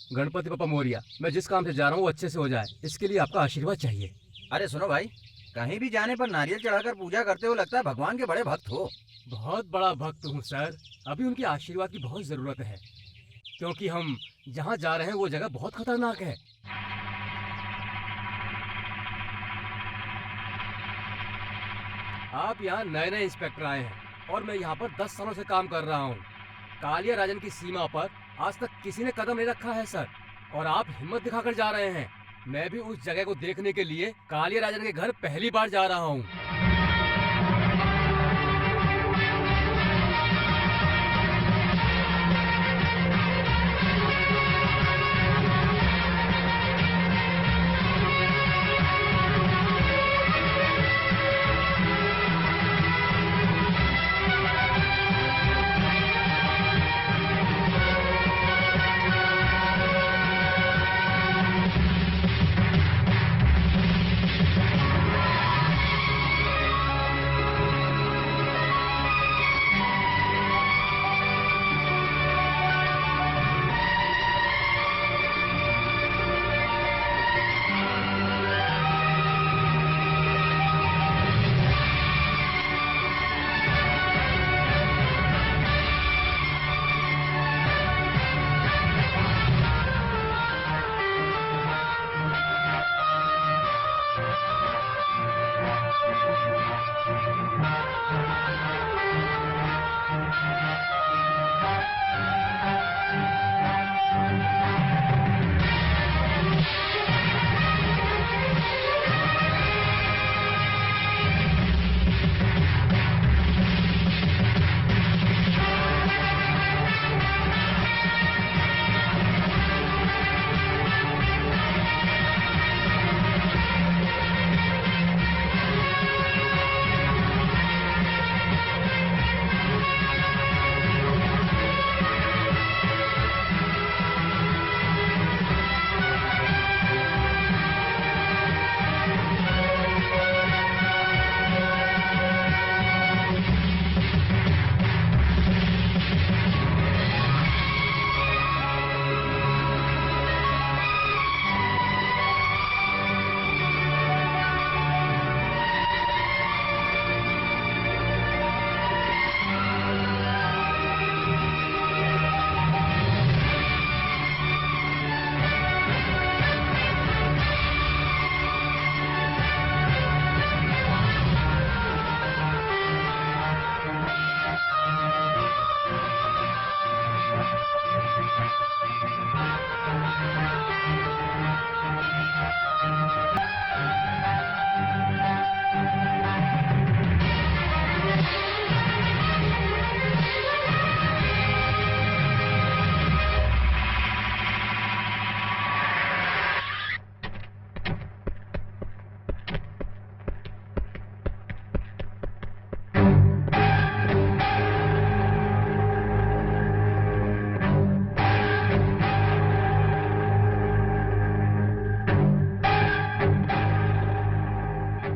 गणपति बप्पा मोरिया। मैं जिस काम से जा रहा हूँ वो अच्छे से हो जाए, इसके लिए आपका आशीर्वाद चाहिए। अरे सुनो भाई, कहीं भी जाने पर नारियल चढ़ाकर पूजा करते हो, लगता है भगवान के बड़े भक्त हो। बहुत बड़ा भक्त हूँ सर। अभी उनके आशीर्वाद की बहुत ज़रूरत है, क्योंकि हम जहाँ जा रहे हैं वो जगह बहुत खतरनाक है। आप यहाँ नए नए इंस्पेक्टर आए हैं और मैं यहाँ पर 10 सालों से काम कर रहा हूँ। कालिया राजन की सीमा पर आज तक किसी ने कदम नहीं रखा है सर, और आप हिम्मत दिखाकर जा रहे हैं। मैं भी उस जगह को देखने के लिए कालिया राजन के घर पहली बार जा रहा हूँ।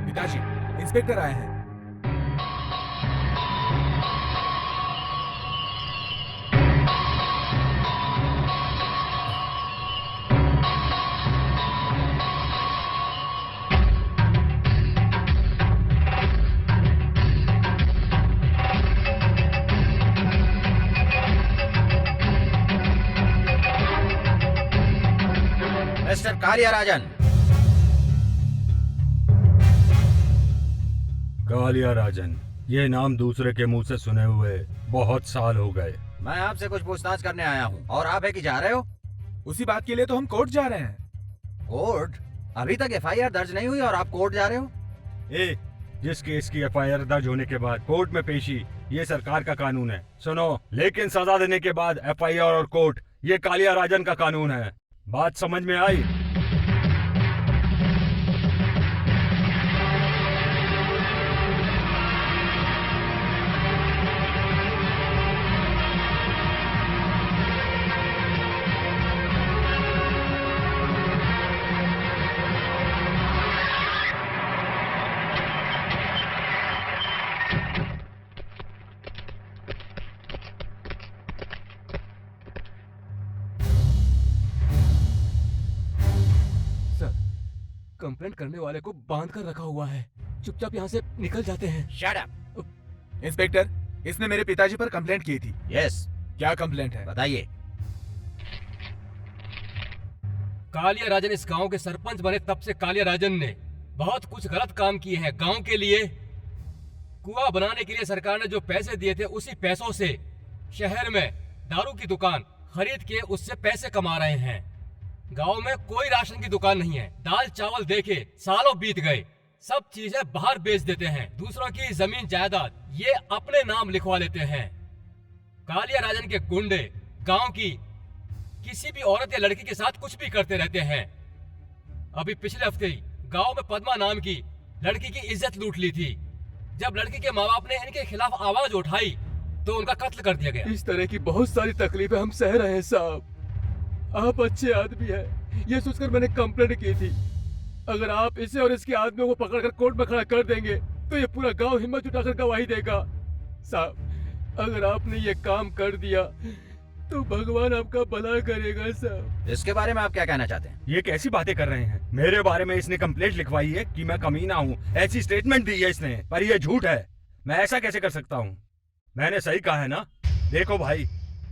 पिताजी, इंस्पेक्टर आए हैं। मिस्टर कालिया राजन। कालिया राजन, ये नाम दूसरे के मुंह से सुने हुए बहुत साल हो गए। मैं आपसे कुछ पूछताछ करने आया हूँ। और आप है कि जा रहे हो? उसी बात के लिए तो हम कोर्ट जा रहे हैं। कोर्ट? अभी तक एफआईआर दर्ज नहीं हुई और आप कोर्ट जा रहे हो? जिस केस की एफआईआर दर्ज होने के बाद कोर्ट में पेशी, ये सरकार का कानून है। सुनो, लेकिन सजा देने के बाद एफआईआर और कोर्ट, ये कालिया राजन का कानून है। बात समझ में आई? कंप्लेंट करने वाले को बांध कर रखा हुआ है। चुपचाप यहाँ से निकल जाते हैं। Shut up. इंस्पेक्टर, इसने मेरे पिताजी पर कंप्लेंट की थी। यस, क्या कंप्लेंट है? बताइए। कालिया राजन इस गांव के सरपंच बने तब से कालिया राजन ने बहुत कुछ गलत काम किए हैं गांव के लिए। कुआं बनाने के लिए सरकार ने जो पैसे दिए थे उसी पैसों से शहर में दारू की दुकान खरीद के उससे पैसे कमा रहे हैं। गांव में कोई राशन की दुकान नहीं है। दाल चावल देके सालों बीत गए। सब चीजें बाहर बेच देते हैं। दूसरों की जमीन जायदाद ये अपने नाम लिखवा लेते हैं। कालिया राजन के गुंडे गांव की किसी भी औरत या लड़की के साथ कुछ भी करते रहते हैं। अभी पिछले हफ्ते ही गांव में पद्मा नाम की लड़की की इज्जत लूट ली थी। जब लड़की के माँ बाप ने इनके खिलाफ आवाज उठाई तो उनका कत्ल कर दिया गया। इस तरह की बहुत सारी तकलीफें हम सह रहे हैं साहब। आप अच्छे आदमी हैं, ये सोचकर मैंने कंप्लेंट की थी। अगर आप इसे और इसके आदमियों को पकड़कर कोर्ट में खड़ा कर देंगे तो ये पूरा गांव हिम्मत जुटाकर गवाही देगा। साहब, अगर आपने ये काम कर दिया तो भगवान आपका भला करेगा साहब। इसके बारे में आप क्या कहना चाहते हैं? ये कैसी बातें कर रहे हैं? मेरे बारे में इसने कंप्लेंट लिखवाई है कि मैं कमीना हूँ, ऐसी स्टेटमेंट दी है इसने, पर ये झूठ है। मैं ऐसा कैसे कर सकता हूँ? मैंने सही कहा है ना? देखो भाई,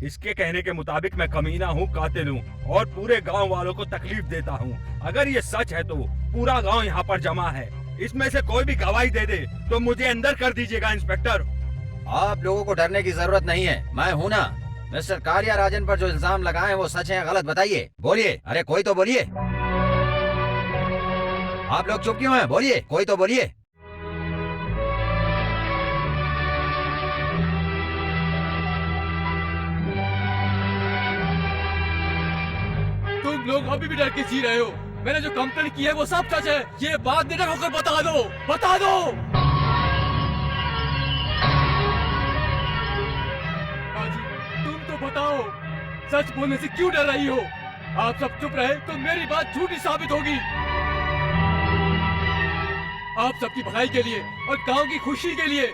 इसके कहने के मुताबिक मैं कमीना हूँ, कातिल हूँ और पूरे गांव वालों को तकलीफ देता हूँ। अगर ये सच है तो पूरा गांव यहाँ पर जमा है। इसमें से कोई भी गवाही दे दे तो मुझे अंदर कर दीजिएगा इंस्पेक्टर। आप लोगों को डरने की जरूरत नहीं है, मैं हूँ ना। मिस्टर कालिया राजन पर जो इल्जाम लगाए वो सच है या गलत, बताइए। बोलिए, अरे कोई तो बोलिए। आप लोग चुप क्यों हैं? बोलिए, कोई तो बोलिए। तुम लोग अभी भी डर के जी रहे हो। मैंने जो कंप्लेंट की है वो सब सच है। ये बात निडर होकर बता दो, बता दो। बाजी, तुम तो बताओ, सच बोलने से क्यों डर रही हो? आप सब चुप रहे तो मेरी बात झूठी साबित होगी। आप सबकी भलाई के लिए और गांव की खुशी के लिए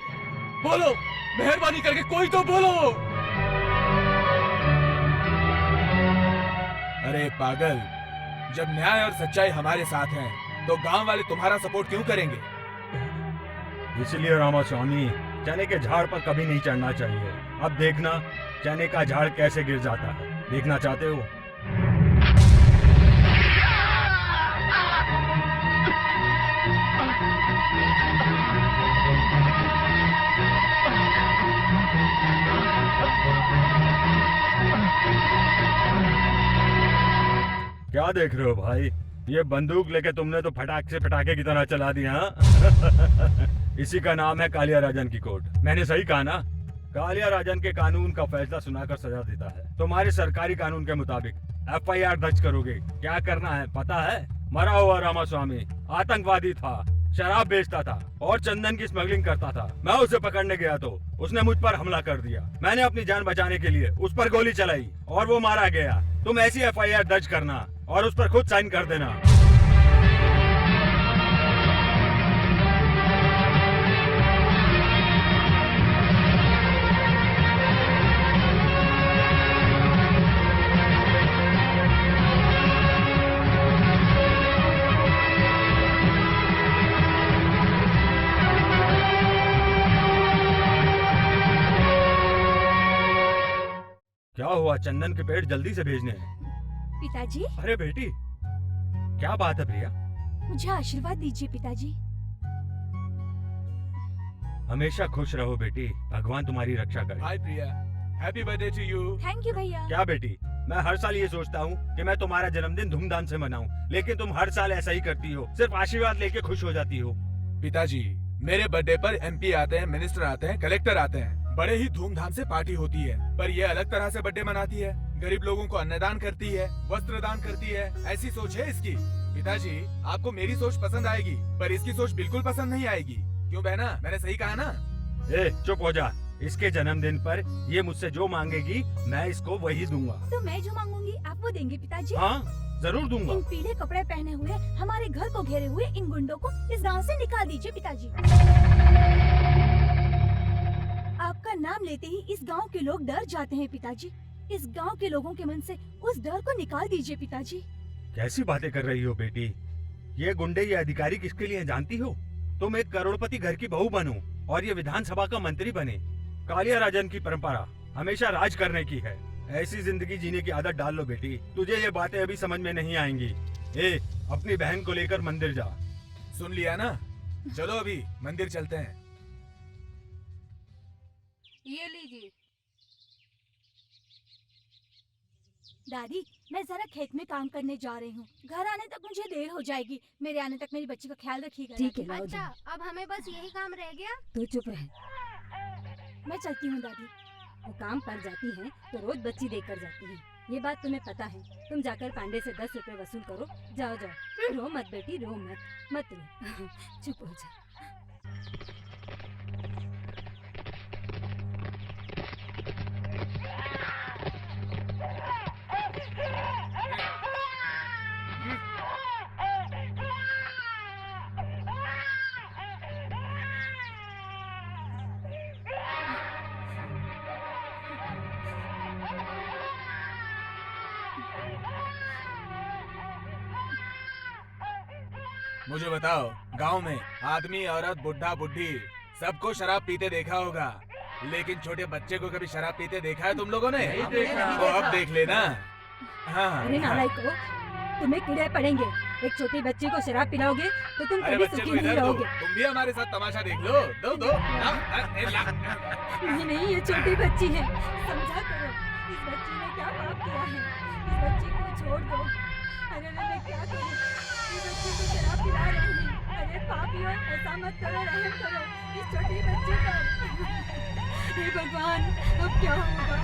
बोलो, मेहरबानी करके कोई तो बोलो। अरे पागल, जब न्याय और सच्चाई हमारे साथ है तो गांव वाले तुम्हारा सपोर्ट क्यों करेंगे? इसलिए रामास्वामी, चने के झाड़ पर कभी नहीं चढ़ना चाहिए। अब देखना चने का झाड़ कैसे गिर जाता है। देखना चाहते हो? क्या देख रहे हो भाई? ये बंदूक लेके तुमने तो फटाक से पटाखे की तरह चला दिया। हाँ? इसी का नाम है कालिया राजन की कोर्ट। मैंने सही कहा ना? कालिया राजन के कानून का फैसला सुनाकर सजा देता है। तुम्हारे सरकारी कानून के मुताबिक FIR दर्ज करोगे। क्या करना है पता है? मरा हुआ रामास्वामी आतंकवादी था, शराब बेचता था और चंदन की स्मगलिंग करता था। मैं उसे पकड़ने गया तो उसने मुझ पर हमला कर दिया। मैंने अपनी जान बचाने के लिए उस पर गोली चलाई और वो मारा गया। तुम ऐसी FIR दर्ज करना और उस पर खुद साइन कर देना। क्या हुआ? चंदन के पेड़ जल्दी से भेजने हैं। पिताजी, अरे बेटी, क्या बात है प्रिया? मुझे आशीर्वाद दीजिए पिताजी। हमेशा खुश रहो बेटी, भगवान तुम्हारी रक्षा करे। Hi Priya, happy birthday to you. Thank you भैया। क्या बेटी, मैं हर साल ये सोचता हूँ कि मैं तुम्हारा जन्मदिन धूमधाम से मनाऊं, लेकिन तुम हर साल ऐसा ही करती हो, सिर्फ आशीर्वाद लेके खुश हो जाती हो। पिताजी, मेरे बर्थडे पर MP आते हैं, मिनिस्टर आते हैं, कलेक्टर आते हैं, बड़े ही धूमधाम से पार्टी होती है। पर ये अलग तरह से बर्थडे मनाती है, गरीब लोगों को अन्नदान करती है, वस्त्र दान करती है। ऐसी सोच है इसकी। पिताजी, आपको मेरी सोच पसंद आएगी पर इसकी सोच बिल्कुल पसंद नहीं आएगी। क्यों बहना, मैंने सही कहा ना? ए, चुप हो जा। इसके जन्मदिन पर ये मुझसे जो मांगेगी मैं इसको वही दूंगा। तो मैं जो मांगूंगी आप वो देंगे पिताजी? हाँ, जरूर दूंगा। इन पीले कपड़े पहने हुए हमारे घर को घेरे हुए इन गुंडों को इस गांव से निकाल दीजिए पिताजी। आपका नाम लेते ही इस गांव के लोग डर जाते हैं पिताजी। इस गांव के लोगों के मन से उस डर को निकाल दीजिए पिताजी। कैसी बातें कर रही हो बेटी? ये गुंडे, ये अधिकारी किसके लिए हैं जानती हो? तुम एक करोड़पति घर की बहू बनो और ये विधानसभा का मंत्री बने। कालिया राजन की परंपरा हमेशा राज करने की है। ऐसी जिंदगी जीने की आदत डाल लो बेटी। तुझे ये बातें अभी समझ में नहीं आएंगी। ए, अपनी बहन को लेकर मंदिर जा। सुन लिया ना? चलो अभी मंदिर चलते हैं। ये लीजिए। दादी, मैं जरा खेत में काम करने जा रही हूँ। घर आने तक मुझे देर हो जाएगी। मेरे आने तक मेरी बच्ची का ख्याल रखिएगा। ठीक है, दादी। अच्छा अब हमें बस यही काम रह गया। तू चुप रह। मैं चलती हूँ दादी। वो काम पर जाती हैं तो रोज बच्ची देकर जाती हैं। ये बात तुम्हें पता है। तुम जाकर पांडे से 10 रुपए वसूल करो। जाओ जाओ, रो मत बेटी, रो मत रो। चुप हो जा। मुझे बताओ, गांव में आदमी, औरत, बुढ़ा, बुढ़ी सबको शराब पीते देखा होगा, लेकिन छोटे बच्चे को कभी शराब पीते देखा है तुम लोगों ने? नहीं देखा। तो अब देख लेना। हाँ अरे नालायको, तुम्हें कीड़े पड़ेंगे। एक छोटी बच्ची को शराब पिलाओगे तो तुम अरे कभी बच्चे सुखी को नहीं इधर दो, रहोगे। तुम भी हमारे साथ तमाशा देख लो। दो दो ये नहीं, ये छोटी बच्ची है। समझा करो, इस बच्ची ने क्या पाप किया है। इस बच्ची को छोड़ दो। अरे मैं क्या करूं? इस बच्ची को शराब पिला रही है। अरे पापियों, ऐसा मत करो, रहम करो इस छोटी बच्ची पर। हे भगवान, अब क्या होगा?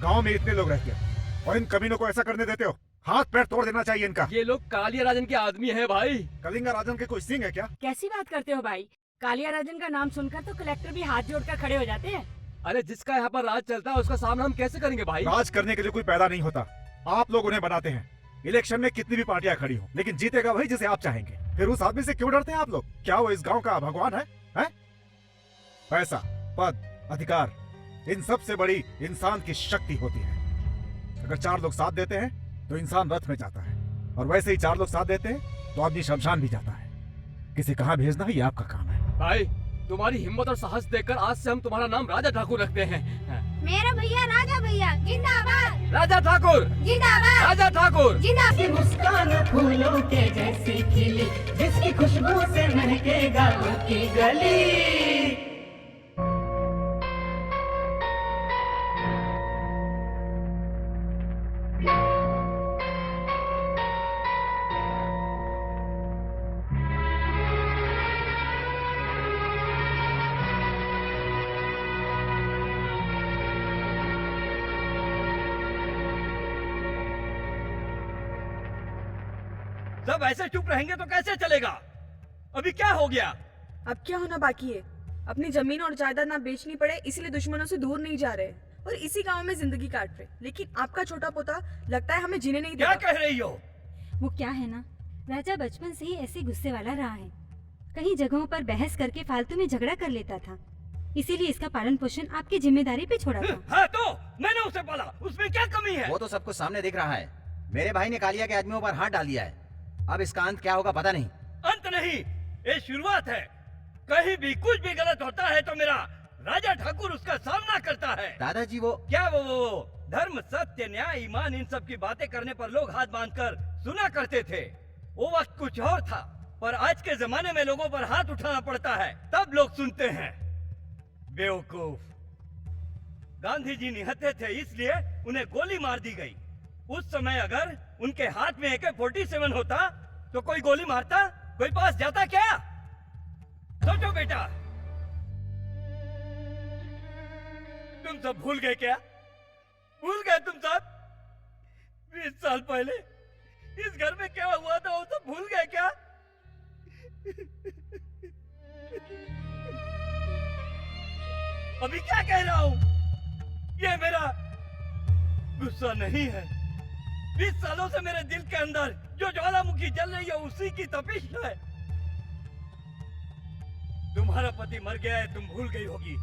गांव में इतने लोग रहते हैं और इन कमीनों को ऐसा करने देते हो? हाथ पैर तोड़ देना चाहिए इनका। ये लोग कालिया राजन के आदमी है भाई। कलिंगा राजन के कोई सिंह है क्या? कैसी बात करते हो भाई? कालिया राजन का नाम सुनकर तो कलेक्टर भी हाथ जोड़कर खड़े हो जाते हैं। अरे जिसका यहाँ पर राज चलता है उसका सामना हम कैसे करेंगे भाई? राज करने के लिए कोई पैदा नहीं होता, आप लोग उन्हें बनाते हैं। इलेक्शन में कितनी भी पार्टियां खड़ी हो, लेकिन जीतेगा वही जिसे आप चाहेंगे। फिर उस आदमी से क्यों डरते हैं आप लोग? क्या वो इस गांव का भगवान है? पैसा, पद, अधिकार, इन सब से बड़ी इंसान की शक्ति होती है। अगर 4 लोग साथ देते हैं तो इंसान रथ में जाता है, और वैसे ही 4 लोग साथ देते हैं तो आदमी शमशान भी जाता है। किसे कहाँ भेजना ये आपका काम है। भाई तुम्हारी हिम्मत और साहस देखकर आज से हम तुम्हारा नाम राजा ठाकुर रखते हैं। मेरा भैया राजा भैया जिंदाबाद। राजा ठाकुर जिंदाबाद। राजा ठाकुर। जिंदाबाद। मुस्कान फूलों के जैसी खिली, जिसकी खुशबू से महके गालों की गली। सब ऐसे चुप रहेंगे तो कैसे चलेगा? अभी क्या हो गया? अब क्या होना बाकी है? अपनी जमीन और जायदाद ना बेचनी पड़े इसलिए दुश्मनों से दूर नहीं जा रहे और इसी गांव में जिंदगी काट रहे। लेकिन आपका छोटा पोता लगता है हमें जीने नहीं क्या देगा। कह रही हो? वो क्या है ना, राजा बचपन से ही ऐसे गुस्से वाला रहा है। कई जगहों पर बहस करके फालतू में झगड़ा कर लेता था, इसीलिए इसका पालन पोषण आपकी जिम्मेदारी पे छोड़ा था। हाँ तो मैंने उसे पाला, उसमें क्या कमी है? वो तो सब कुछ सामने दिख रहा है। मेरे भाई ने कालिया के आदमियों पर हाथ डाल दिया है। अब इसका अंत क्या होगा पता नहीं। अंत नहीं, ये शुरुआत है। कहीं भी कुछ भी गलत होता है तो मेरा राजा ठाकुर उसका सामना करता है। दादाजी वो क्या वो धर्म, सत्य, न्याय, ईमान, इन सब की बातें करने पर लोग हाथ बांधकर सुना करते थे। वो वक्त कुछ और था, पर आज के जमाने में लोगों पर हाथ उठाना पड़ता है तब लोग सुनते हैं। बेवकूफ। गांधी जी निहत्थे थे इसलिए उन्हें गोली मार दी गई। उस समय अगर उनके हाथ में AK-47 होता तो कोई गोली मारता? कोई पास जाता क्या? सोचो बेटा, तुम सब भूल गए क्या? भूल गए तुम सब? 20 साल पहले इस घर में क्या हुआ था वो सब भूल गए क्या? अभी क्या कह रहा हूं? ये मेरा गुस्सा नहीं है। 20 सालों से मेरे दिल के अंदर जो ज्वालामुखी जल रही है उसी की तपिश है। तुम्हारा पति मर गया है, तुम भूल गई होगी,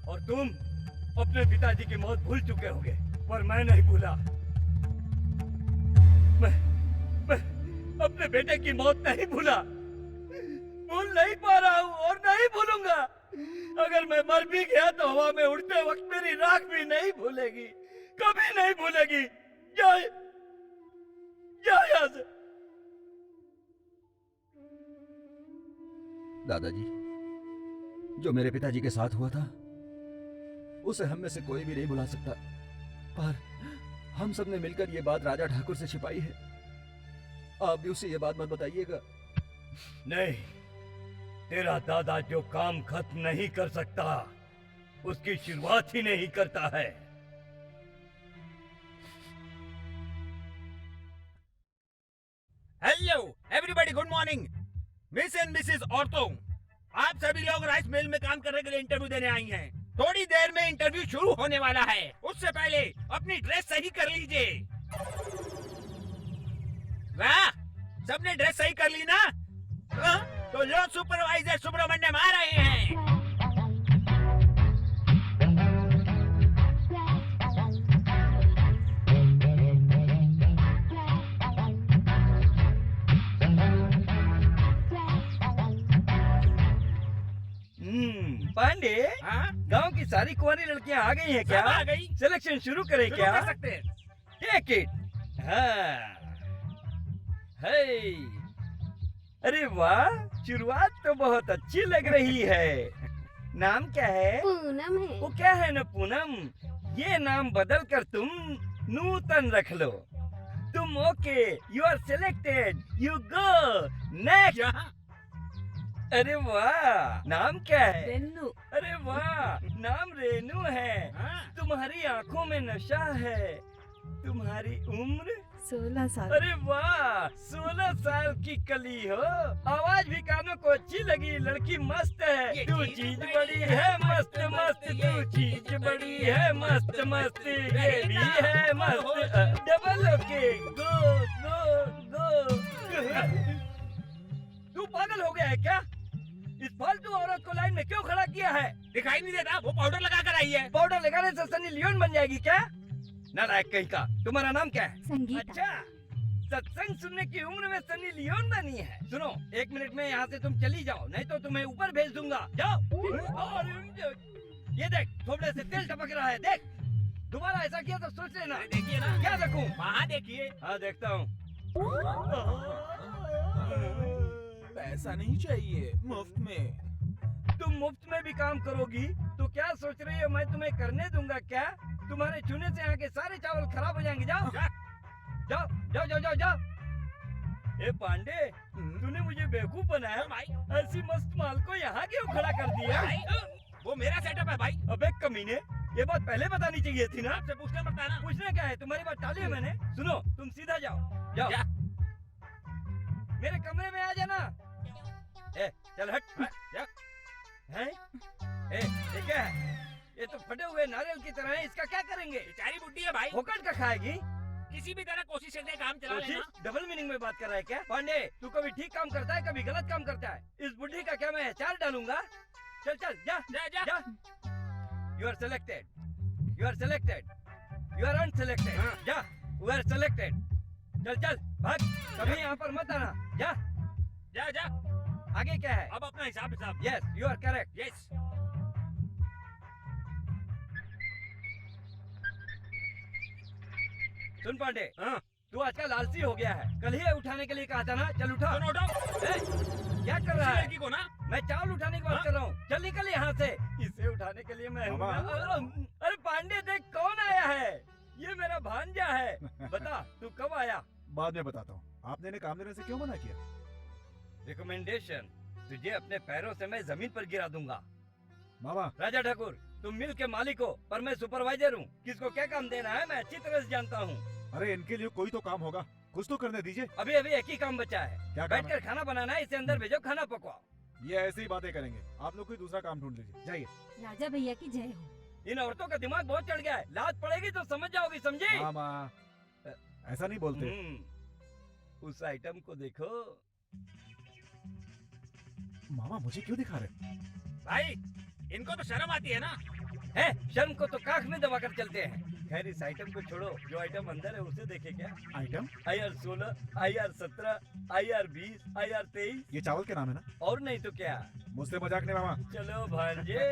और तुम अपने पिताजी की मौत भूल चुके होगे, पर मैं नहीं भूला। मैं अपने बेटे की मौत नहीं भूला, भूल नहीं पा रहा हूँ और नहीं भूलूंगा। अगर मैं मर भी गया तो हवा में उड़ते वक्त मेरी राख भी नहीं भूलेगी, कभी नहीं भूलेगी। जा यहाँ से। दादाजी, जो मेरे पिताजी के साथ हुआ था उसे हम में से कोई भी नहीं भुला सकता, पर हम सब ने मिलकर ये बात राजा ठाकुर से छिपाई है। आप भी उसे ये बात मत बताइएगा। नहीं, तेरा दादा जो काम खत्म नहीं कर सकता उसकी शुरुआत ही नहीं करता है। Hello everybody, good morning. Miss and Mrs औरतों, आप सभी लोग राइस मिल में काम करने के लिए इंटरव्यू देने आई हैं। थोड़ी देर में इंटरव्यू शुरू होने वाला है, उससे पहले अपनी ड्रेस सही कर लीजिए। वाह, सबने ड्रेस सही कर ली ना? तो लो, सुपरवाइजर सुब्रमण्यम आ रहे हैं। पांडे, गांव की सारी कुंवारी लड़कियां आ गई हैं क्या? आ गई। सिलेक्शन शुरू करें क्या? कर सकते हैं। Take it. हाँ, हे, अरे वाह, शुरुआत तो बहुत अच्छी लग रही है। नाम क्या है? पूनम है। वो क्या है ना पूनम, ये नाम बदल कर तुम नूतन रख लो। तुम okay, you are selected, you go next. अरे वाह, नाम क्या है? रेनू। अरे वाह, नाम रेनू है। तुम्हारी आंखों में नशा है। तुम्हारी उम्र 16 साल। अरे वाह, 16 साल की कली हो। आवाज भी कानों को अच्छी लगी। लड़की मस्त है। तू चीज बड़ी है मस्त मस्त, तू चीज बड़ी है मस्त मस्त, ये भी है मस्त। डबल ओके, गो गो गो। तू पागल हो गया है क्या? इस फालतू औरत को लाइन में क्यों खड़ा किया है? दिखाई नहीं देता? वो पाउडर लगा कर आई है। पाउडर लगाने से सनी लियोन बन जाएगी क्या? नालायक कहीं का। तुम्हारा नाम क्या है? संगीता। अच्छा, सत्संग सुनने की उम्र में सनी लियोन बनी है। सुनो, 1 मिनट में यहाँ से तुम चली जाओ, नहीं तो तुम्हें ऊपर भेज दूंगा। जाओ। और ये देख, थोड़े से तेल टपक रहा है, देख। दोबारा ऐसा किया तो सोच लेना। देखिए ना। क्या देखूं? वहाँ देखिए। हाँ, देखता हूँ। पैसा नहीं चाहिए, मुफ्त में। तुम मुफ्त में भी काम करोगी तो क्या सोच रही हो मैं तुम्हें करने दूंगा क्या? तुम्हारे चूने से यहाँ के सारे चावल खराब हो जाएंगे। जाओ जाओ जाओ जाओ जाओ जाओ। ए पांडे, तूने मुझे बेवकूफ बनाया भाई। ऐसी मस्त माल को यहाँ क्यों खड़ा कर दिया? वो मेरा सेटअप है भाई। अबे कमीने, ये बात पहले बतानी चाहिए थी ना। आपसे पूछना पड़ता है ना। पूछना क्या है? तुम्हारी बात टाली है मैंने। सुनो, तुम सीधा जाओ। जाओ। मेरे कमरे में आ जाना। ए चल हट, जा। हैं? ए ये क्या है? ये तो फटे हुए नारियल की तरह है, इसका क्या करेंगे? बेचारी बुड्ढी है भाई, फोकट का खाएगी। किसी भी तरह कोशिश करके काम चला लेना। डबल मीनिंग में बात कर रहा है क्या? पांडे तू कभी ठीक काम करता है, कभी गलत काम करता है। इस बुढ़ी का क्या मैं अचार डालूंगा? चल चल जा जा जा, जा। You are selected, you are selected, you are unselected. जा, यू आर सेलेक्टेड। चल चल भाग, कभी यहाँ पर मत आना। जा जा जा। आगे क्या है? अब अपना हिसाब हिसाब। Yes you are correct. Yes. सुन पांडे, तू आजकल आलसी हो गया है। कल ही उठाने के लिए कहा था ना, चल उठा। सुनो उठाओ। क्या कर रहा है? लड़की को ना मैं चावल उठाने की बात कर रहा हूँ। चल निकल यहाँ से। इसे उठाने के लिए मैं हूँ ना। अरे पांडे देख कौन आया है। ये मेरा भांजा है। बता तू कब आया? बाद में बताता हूँ। आपने इन्हें काम देने से क्यों मना किया? रिकमेंडेशन, तुझे अपने पैरों से मैं जमीन पर गिरा दूंगा। मामा राजा ठाकुर, तुम मिल के मालिक हो, पर मैं सुपरवाइजर हूँ। किसको क्या काम देना है मैं अच्छी तरह से जानता हूँ। अरे इनके लिए कोई तो काम होगा, कुछ तो करने दीजिए। अभी अभी एक ही काम बचा है। क्या काम है? बैठकर खाना बनाना है। इसे अंदर भेजो, खाना पकवाओ। ये ऐसे ही बातें करेंगे। आप लोग कोई दूसरा काम ढूंढ लीजिए, जाइए। राजा भैया की जय हो। इन औरतों का दिमाग बहुत चढ़ गया है। लात पड़ेगी तो समझ जाओगी, समझी? मामा ऐसा नहीं बोलते। उस आइटम को देखो। मामा मुझे क्यों दिखा रहे? भाई, इनको तो शर्म आती है ना। है, शर्म को तो काख में दबा कर चलते हैं। खैर इस आइटम को छोड़ो, जो आइटम अंदर है उसे देखे क्या? Item? IR 16, IR 17, IR 20, IR 23। ये चावल के नाम है ना? और नहीं तो क्या। मुझसे मजाक नहीं मामा। चलो भांजे।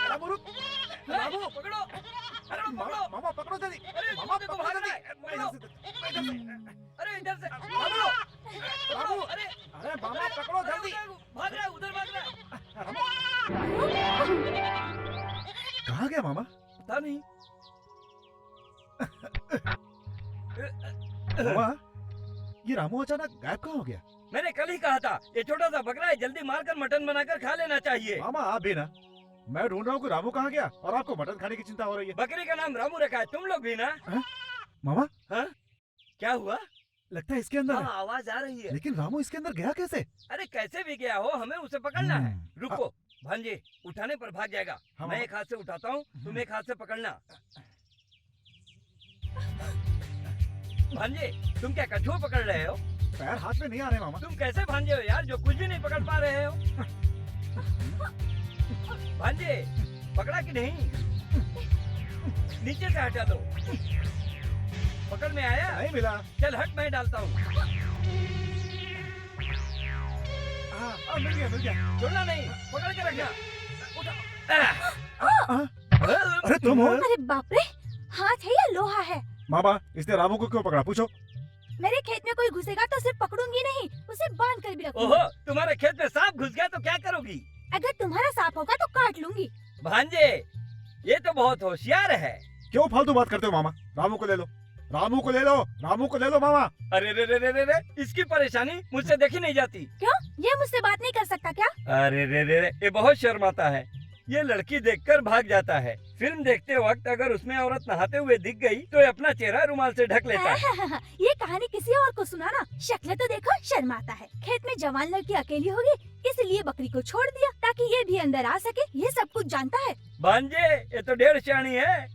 रामू रुक। रामू पकड़ो। अरे मामा मामा पकड़ो जल्दी। अरे मामा देखो, पकड़ो भाग जल्दी। रहा है। पकड़ो। अरे इधर से। रामू रामू अरे अरे मामा पकड़ो जल्दी। भाग रहा है, उधर भाग रहा है। कहाँ गया मामा? पता नहीं। मामा ये रामू अचानक गायब कहाँ हो गया? मैंने कल ही कहा था ये छोटा सा बकरा है, जल्दी मारकर मटन बनाकर खा लेना चाहिए। मामा आप भी ना। मैं ढूंढ रहा हूँ कि रामू कहाँ गया और आपको मटन खाने की चिंता हो रही है। बकरी का नाम रामू रखा है, तुम लोग भी ना? मामा क्या हुआ? लगता है इसके अंदर है। आवाज आ रही है। लेकिन रामू इसके अंदर गया कैसे? अरे कैसे भी गया हो, हमें उसे पकड़ना है। रुको भांजे, उठाने पर भाग जाएगा। हाँ, मैं एक हाथ से उठाता हूँ, तुम एक हाथ से पकड़ना। भांजे तुम क्या कछुआ पकड़ रहे हो? पैर हाथ में नहीं आ रहे मामा। तुम कैसे भांजे हो यार, जो कुछ भी नहीं पकड़ पा रहे हो? भांजे पकड़ा कि नहीं? नीचे से हटा दो। पकड़ में आया? नहीं मिला। चल हट, मैं डालता हूँ। मिल गया। छोड़ना नहीं, पकड़ के रखना। अरे तुम हो? अरे बाप रे, हाथ है या लोहा है? मामा इसने रामू को क्यों पकड़ा, पूछो। मेरे खेत में कोई घुसेगा तो सिर्फ पकड़ूंगी नहीं, उसे बांध कर भी रखूंगी। ओहो, तुम्हारे खेत में सांप घुस गया तो क्या करोगी? अगर तुम्हारा सांप होगा तो काट लूंगी। भांजे होशियार है। क्यों फालतू बात करते हो मामा? रामू को ले लो, रामू को ले लो, रामू को ले लो मामा। अरे रे रे रे रे रे, इसकी परेशानी मुझसे देखी नहीं जाती। क्यों? ये मुझसे बात नहीं कर सकता क्या? अरे रे रे रे, ये बहुत शर्माता है। ये लड़की देखकर भाग जाता है। फिल्म देखते वक्त अगर उसमें औरत नहाते हुए दिख गई तो ये अपना चेहरा रुमाल से ढक लेता है। ये कहानी किसी और को सुनाना। शक्ल तो देखो, शर्माता है। खेत में जवान लड़की अकेली होगी, इसलिए बकरी को छोड़ दिया ताकि ये भी अंदर आ सके। ये सब कुछ जानता है। भांजे, ये तो डेढ़ सियानी है।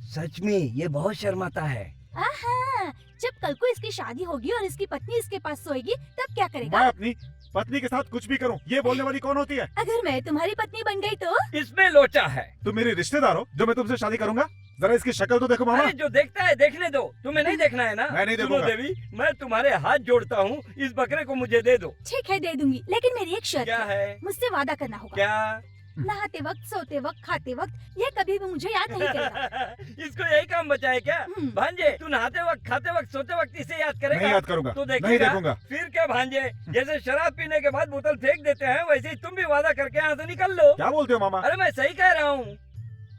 सच में ये बहुत शर्माता है। आहा, जब कल को इसकी शादी होगी और इसकी पत्नी इसके पास सोएगी तब क्या करेगा? मैं अपनी पत्नी के साथ कुछ भी करूं, ये बोलने वाली कौन होती है? अगर मैं तुम्हारी पत्नी बन गई तो? इसमें लोचा है। तुम मेरी रिश्तेदार हो जो मैं तुमसे शादी करूंगा? जरा इसकी शक्ल तो देखो मामा। अरे जो देखता है देखने दो, तुम्हें नहीं देखना है ना? मैं नहीं सुनो देखूंगा। देवी, मैं तुम्हारे हाथ जोड़ता हूँ, इस बकरे को मुझे दे दो। ठीक है, दे दूंगी, लेकिन मेरी एक शर्त क्या है? मुझसे वादा करना होगा। क्या? नहाते वक्त, सोते वक्त, खाते वक्त ये कभी भी मुझे याद नहीं करेगा। इसको यही काम बचा है क्या? भांजे, तू नहाते वक्त, खाते वक्त, सोते वक्त इसे याद करेगा? नहीं याद करूंगा, तो नहीं देखेगा। देखूंगा। फिर क्या भांजे, जैसे शराब पीने के बाद बोतल फेंक देते हैं वैसे ही तुम भी वादा करके यहाँ से निकल लो। क्या बोलते हो मामा? अरे मैं सही कह रहा हूँ।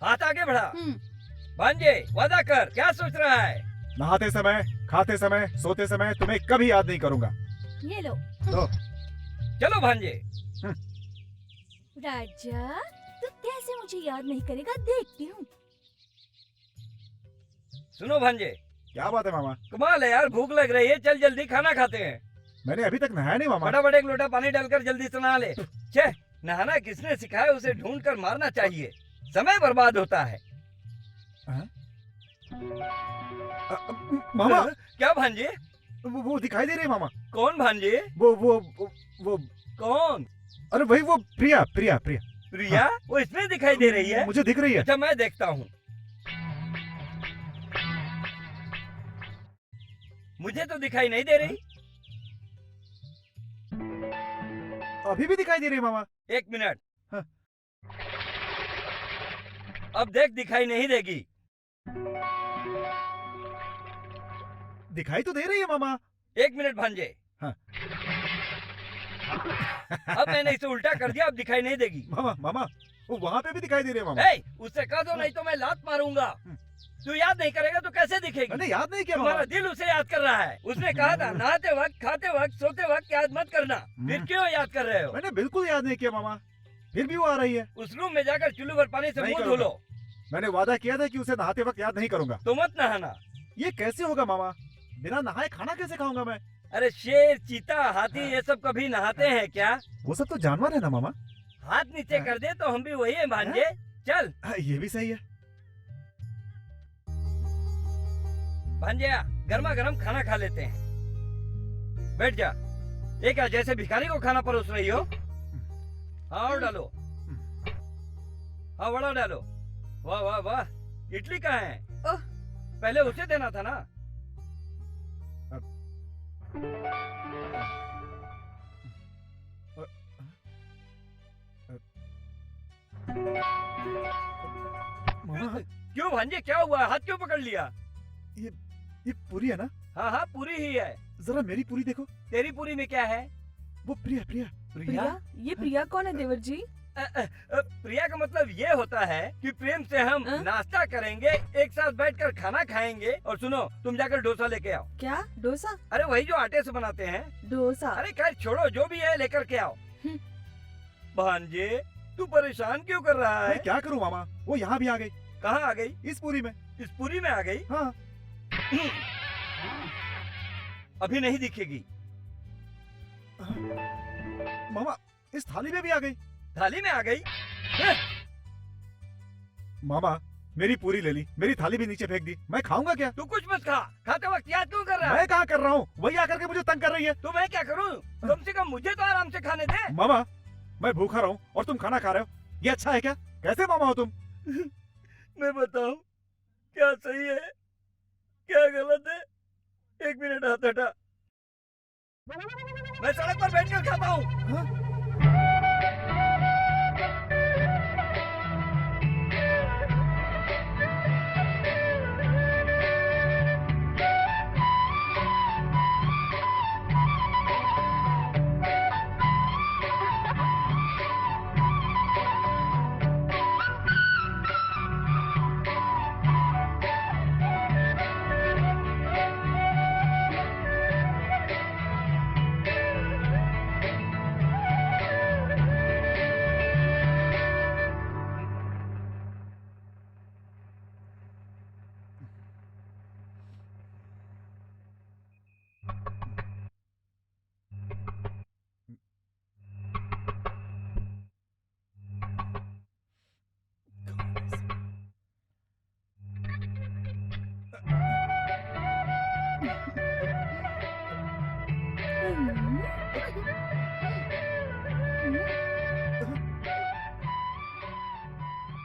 हाथ आगे बढ़ा। भांजे, वादा कर, क्या सोच रहा है? नहाते समय, खाते समय, सोते समय तुम्हें कभी याद नहीं करूंगा। ये लो। चलो भांजे। राजा, तू कैसे मुझे याद नहीं करेगा, देखती हूँ। सुनो भांजे। क्या बात है मामा? कमाल है यार, भूख लग रही है, चल जल्दी खाना खाते हैं। मैंने अभी तक नहाया नहीं मामा। फटाफट एक लोटा पानी डालकर जल्दी से नहा ले। छे, नहाना किसने सिखाया उसे ढूंढ कर मारना चाहिए, समय बर्बाद होता है। मामा, क्या भांजे? वो दिखाई दे रही है मामा। कौन भांजे? वो कौन? अरे वही वो प्रिया प्रिया प्रिया प्रिया? वो इसमें दिखाई दे रही है? मुझे दिख रही है। अच्छा, मैं देखता हूँ। मुझे तो दिखाई नहीं दे रही। अभी भी दिखाई दे रही है मामा। एक मिनट। अब देख, दिखाई नहीं देगी। दिखाई तो दे रही है मामा। एक मिनट भांजे। हाँ। अब मैंने इसे उल्टा कर दिया, अब दिखाई नहीं देगी। मामा मामा, वो वहाँ पे भी दिखाई दे रही है मामा। ए, उससे कह दो नहीं तो मैं लात मारूंगा। तू याद नहीं करेगा तो कैसे दिखेगी? मैंने याद नहीं किया। तुम्हारा दिल उसे याद कर रहा है। उसने कहा था नहाते वक्त, खाते वक्त, सोते वक्त याद मत करना। फिर क्यों याद कर रहे हो? मैंने बिल्कुल याद नहीं किया मामा, फिर भी वो आ रही है। उस रूम में जाकर चुल्लू भर पानी से मुंह धो लो। मैंने वादा किया था कि उसे नहाते वक्त याद नहीं करूंगा। तो मत नहाना। ये कैसे होगा मामा? बिना नहाए खाना कैसे खाऊंगा मैं? अरे शेर, चीता, हाथी ये सब कभी नहाते हैं क्या? वो सब तो जानवर है ना मामा। हाथ नीचे कर दे तो हम भी वही है भांजे। चल। ये भी सही है। भांजे, गर्मा गर्म खाना खा लेते हैं। बैठ जा। ये क्या, जैसे भिखारी को खाना परोस रही हो? हाँ, और डालो। हाँ, वड़ा डालो। वाह वाह वाह, इडली कहाँ है? पहले उसे देना था ना। क्यों भांजे, क्या हुआ? हाथ क्यों पकड़ लिया? ये पूरी है ना? हाँ हाँ, पूरी ही है। जरा मेरी पूरी देखो। तेरी पूरी में क्या है? वो प्रिया प्रिया प्रिया? ये प्रिया कौन है देवर जी? प्रिया का मतलब ये होता है कि प्रेम से हम नाश्ता करेंगे, एक साथ बैठकर खाना खाएंगे। और सुनो, तुम जाकर डोसा लेके आओ। क्या डोसा? अरे वही जो आटे से बनाते हैं। डोसा? अरे खैर छोड़ो, जो भी है लेकर के आओ। भांजे, तू परेशान क्यों कर रहा है? मैं क्या करूं मामा, वो यहाँ भी आ गई। कहाँ आ गई? इस पूरी में। इस पूरी में आ गई? हाँ। अभी नहीं दिखेगी। मामा, इस थाली में भी आ गई। थाली में आ गई? मामा, मेरी पूरी ले ली, मेरी थाली भी नीचे फेंक दी। मैं खाऊंगा क्या? तू कुछ मत खा। खाते वक्त याद क्यों कर रहा है? मैं कहाँ कर रहा हूँ, वही आकर के मुझे तंग कर रही है। तो मैं क्या करूँ? कम से कम मुझे तो आराम से खाने दे। मामा, मैं भूखा रहूं और तुम खाना खा रहे हो, ये अच्छा है क्या? कैसे मामा हो तुम? मैं बताऊं क्या सही है क्या गलत है? एक मिनट, हाथ हटा। मैं सड़क पर बैठकर खाता हूँ।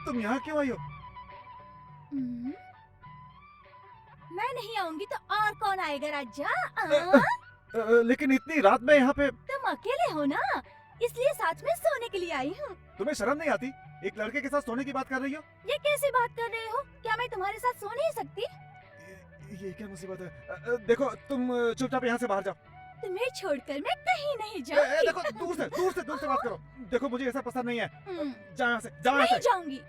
तुम यहाँ क्यों आई हो? हम्म, मैं नहीं आऊंगी तो और कौन आएगा राजा? लेकिन इतनी रात में यहाँ पे तुम अकेले हो ना, इसलिए साथ में सोने के लिए आई हूँ। तुम्हें शर्म नहीं आती? एक लड़के के साथ सोने की बात कर रही हो? ये कैसी बात कर रहे हो? क्या मैं तुम्हारे साथ सो नहीं सकती? ये क्या मुसीबत है? देखो तुम चुपचाप यहाँ से बाहर जाओ। तुम्हें छोड़कर मैं कहीं नहीं देखो जाऊंगी। दूर से बात करो। देखो मुझे ऐसा पसंद नहीं है। हम्म, जाओ यहाँ से, जाओ यहाँ नहीं से। जाऊंगी।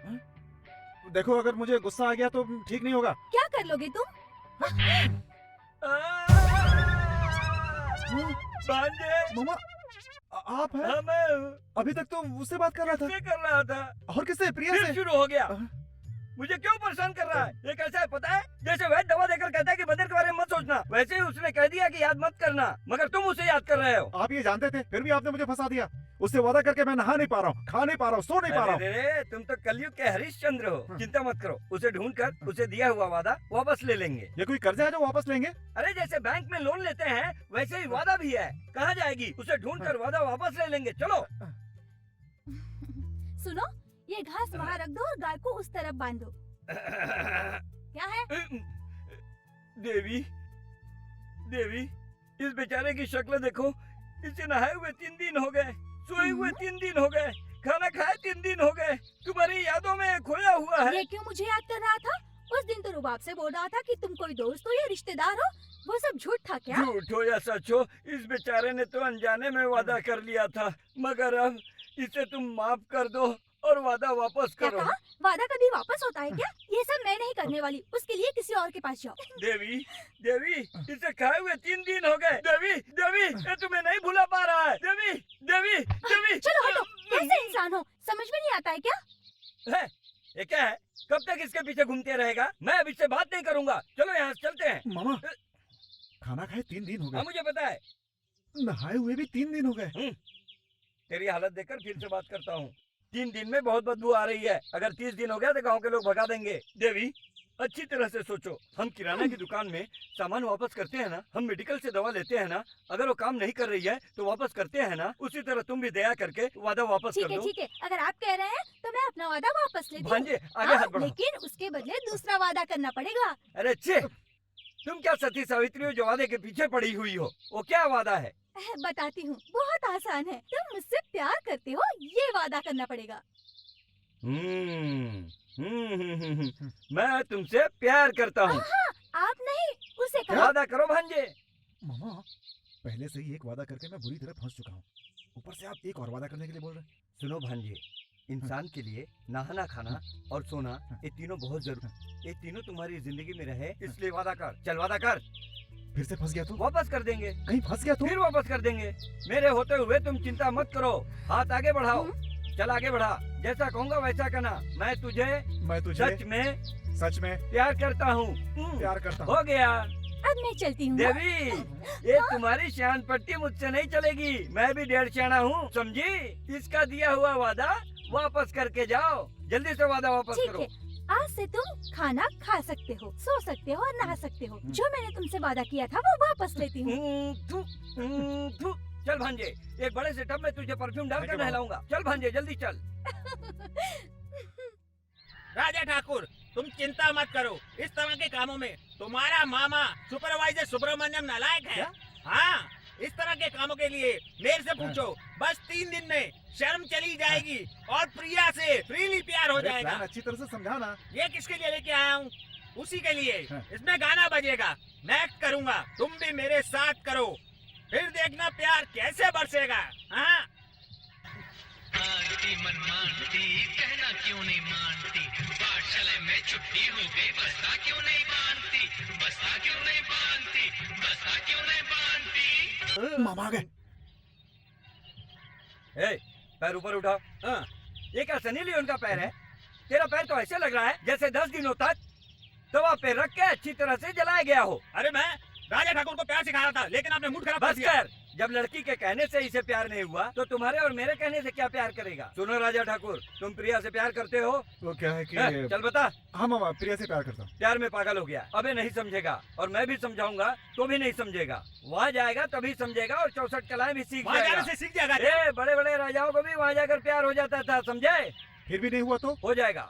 देखो अगर मुझे गुस्सा आ गया तो ठीक नहीं होगा। क्या कर लोगे तुम? भांजे, मामा आप हैं? हाँ, मैं हूँ। अभी तक तो उससे बात कर रहा था। किससे कर रहा था? और किससे? प्रिया फिर से। शुरू हो गया। मुझे क्यों परेशान कर रहा है? ये कैसा है पता है? जैसे वह दवा देकर कहता है कि बंदर के बारे में मत सोचना, वैसे ही उसने कह दिया कि याद मत करना, मगर तुम उसे याद कर रहे हो। आप ये जानते थे, फिर भी आपने मुझे फंसा दिया। उससे वादा करके मैं नहा नहीं पा रहा हूँ, खा नहीं पा रहा हूँ, सो नहीं पा रहा हूँ। अरे तुम तो कलयुग के हरिश्चंद्र हो। चिंता मत करो, उसे ढूंढकर उसे दिया हुआ वादा वापस ले लेंगे। ये कोई कर्जा है जो वापस लेंगे? अरे जैसे बैंक में लोन लेते हैं वैसे ही वादा भी है। कहाँ जाएगी? उसे ढूंढकर वादा वापस ले लेंगे। चलो। सुनो, ये घास वहाँ रख दो और गाय को उस तरफ बांधो। क्या है? देवी, देवी, इस बेचारे की शक्ल देखो। इसे नहाए हुए 3 दिन हो गए, सोए हुए 3 दिन हो गए, खाना खाए 3 दिन हो गए, तुम्हारी यादों में खोया हुआ है। ये क्यों मुझे याद कर रहा था? उस दिन तो रुबाब से बोल रहा था कि तुम कोई दोस्त हो या रिश्तेदार हो। वो सब झूठ था क्या? झूठ हो या सच हो, इस बेचारे ने तो अनजाने में वादा कर लिया था, मगर अब इसे तुम माफ कर दो और वादा वापस क्या करो। कहा? वादा कभी वापस होता है क्या? ये सब मैं नहीं करने वाली, उसके लिए किसी और के पास जाओ। देवी, देवी, इसे खाए हुए 3 दिन हो गए। देवी, देवी, ये तुम्हें नहीं भुला पा रहा है। देवी, देवी, देवी। चलो हटो, कैसे इंसान हो? समझ में नहीं आता है क्या? है, ये क्या है? कब तक इसके पीछे घूमते रहेगा? मैं अब इससे बात नहीं करूंगा। चलो यहाँ से चलते हैं। मामा, खाना खाए 3 दिन हो हाँ गए, मुझे पता है। नहाए हुए भी 3 दिन हो गए। तेरी हालत देखकर फिर से बात करता हूँ। 3 दिन में बहुत बदबू आ रही है। अगर 30 दिन हो गया तो गांव के लोग भगा देंगे। देवी, अच्छी तरह से सोचो। हम किराना की दुकान में सामान वापस करते हैं ना, हम मेडिकल से दवा लेते हैं ना, अगर वो काम नहीं कर रही है तो वापस करते हैं ना, उसी तरह तुम भी दया करके वादा वापस कर दो। ठीक है, अगर आप कह रहे हैं तो मैं अपना वादा वापस लेती हूँ। भांजे, आगे हाथ बढ़ाओ। लेकिन उसके बदले दूसरा वादा करना पड़ेगा। अरे छे, तुम क्या सती सावित्री हो जो वादे के पीछे पड़ी हुई हो? वो क्या वादा है? बताती हूँ, बहुत आसान है। तुम मुझसे प्यार करते हो, ये वादा करना पड़ेगा। मैं तुमसे प्यार करता हूँ। आप नहीं, उसे कहो। वादा करो भांजे। मामा, पहले से ही एक वादा करके मैं बुरी तरह फंस चुका हूँ, ऊपर से आप एक और वादा करने के लिए बोल रहे हैं। सुनो भांजे, इंसान के लिए नहाना, खाना और सोना, ये तीनों बहुत जरूरी। ये तीनों तुम्हारी जिंदगी में रहे, इसलिए वादा कर। चल वादा कर। फिर से फंस गया तो? वापस कर देंगे। कहीं फंस गया तो? फिर वापस कर देंगे। मेरे होते हुए तुम चिंता मत करो। हाथ आगे बढ़ाओ। चल आगे बढ़ा। जैसा कहूँगा वैसा करना। मैं तुझे सच में प्यार करता हूँ। प्यार करता हूँ। हो गया। अब मैं चलती हूँ। देवी, ये तुम्हारी शान पट्टी मुझसे नहीं चलेगी। मैं भी 1.5 शाना हूँ, समझी? इसका दिया हुआ वादा वापस करके जाओ। जल्दी से वादा वापस करो। ठीक है, आज से तुम खाना खा सकते हो, सो सकते हो और नहा सकते हो। जो मैंने तुमसे वादा किया था वो वापस लेती हूँ। चल भांजे, एक बड़े से टब में तुझे परफ्यूम डालकर नहलाऊंगा। चल भांजे, जल्दी चल। राजा ठाकुर, तुम चिंता मत करो। इस तरह के कामों में तुम्हारा मामा सुपरवाइजर सुब्रमण्यम नालायक है। हाँ, इस तरह के कामों के लिए मेरे से पूछो। बस 3 दिन में शर्म चली जाएगी और प्रिया से फ्रीली प्यार हो जाएगा। अच्छी तरह से समझा ना। ये किसके लिए लेके आया हूँ? उसी के लिए। इसमें गाना बजेगा, मैं एक्ट करूँगा, तुम भी मेरे साथ करो, फिर देखना प्यार कैसे बरसेगा। हाँ? मानती मन मानती, कहना क्यों नहीं मानती, पाठशाला में छुट्टी हो गई, बस्ता क्यों नहीं बांधती, बस्ता क्यों नहीं बांधती, बस्ता क्यों नहीं बांधती। मामा आ गए। पैर ऊपर उठा। ये क्या सनी लियोन का पैर है? तेरा पैर तो ऐसे लग रहा है जैसे 10 दिनों तक तवा पे रख के अच्छी तरह से जलाया गया हो। अरे मैं राजा ठाकुर को प्यार सिखा रहा था, लेकिन आपने मूड खराब कर बस दिया। कर, जब लड़की के कहने से इसे प्यार नहीं हुआ तो तुम्हारे और मेरे कहने से क्या प्यार करेगा? सुनो राजा ठाकुर, तुम प्रिया से प्यार करते हो? वो क्या है कि चल बता। हाँ मामा, प्रिया से प्यार करता हूँ। प्यार में पागल हो गया, अबे नहीं समझेगा, और मैं भी समझाऊंगा तो भी नहीं समझेगा। वहाँ जाएगा तभी समझेगा और 64 कलाएं भी सीख जाएगा। सीख जाएगा। बड़े बड़े राजाओं को भी वहाँ जाकर प्यार हो जाता था, समझे? फिर भी नहीं हुआ तो? हो जाएगा,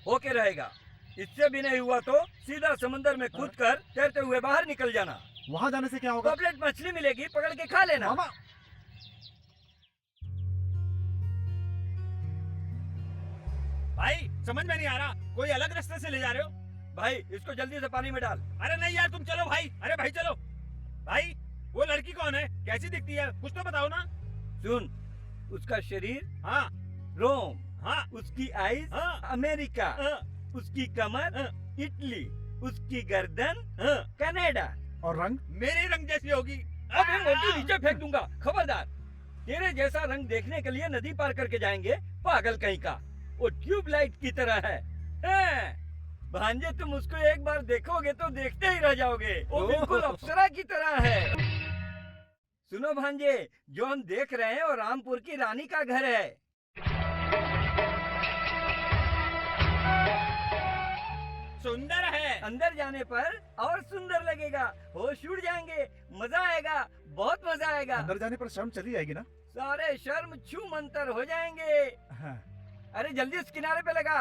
होके रहेगा। इससे भी नहीं हुआ तो सीधा समंदर में कूद कर तैरते हुए बाहर निकल जाना। वहाँ जाने से क्या होगा? प्लेट मछली मिलेगी, पकड़ के खा लेना। मामा भाई समझ में नहीं आ रहा, कोई अलग रास्ते से ले जा रहे हो? भाई इसको जल्दी से पानी में डाल। अरे नहीं यार, तुम चलो भाई। अरे भाई चलो। भाई वो लड़की कौन है, कैसी दिखती है, कुछ तो बताओ ना। सुन, उसका शरीर हाँ, रोम, हाँ, उसकी आईज हाँ, अमेरिका, हाँ, उसकी कमर इटली, उसकी गर्दन हाँ। कनाडा। और रंग? मेरे रंग जैसी होगी। अबे मोटू, नीचे फेंक दूंगा, खबरदार। तेरे जैसा रंग देखने के लिए नदी पार करके जाएंगे, पागल कहीं का। वो ट्यूबलाइट की तरह है। भांजे, तुम उसको एक बार देखोगे तो देखते ही रह जाओगे। वो बिल्कुल अप्सरा की तरह है। सुनो भांजे, जो हम देख रहे हैं वो रामपुर की रानी का घर है। सुंदर है। अंदर जाने पर और सुंदर लगेगा, होश उड़ जाएंगे, मजा आएगा, बहुत मजा आएगा। अंदर जाने पर शर्म चली जाएगी ना? सारे शर्म छू मंतर हो जाएंगे। हाँ। अरे जल्दी उस किनारे पे लगा,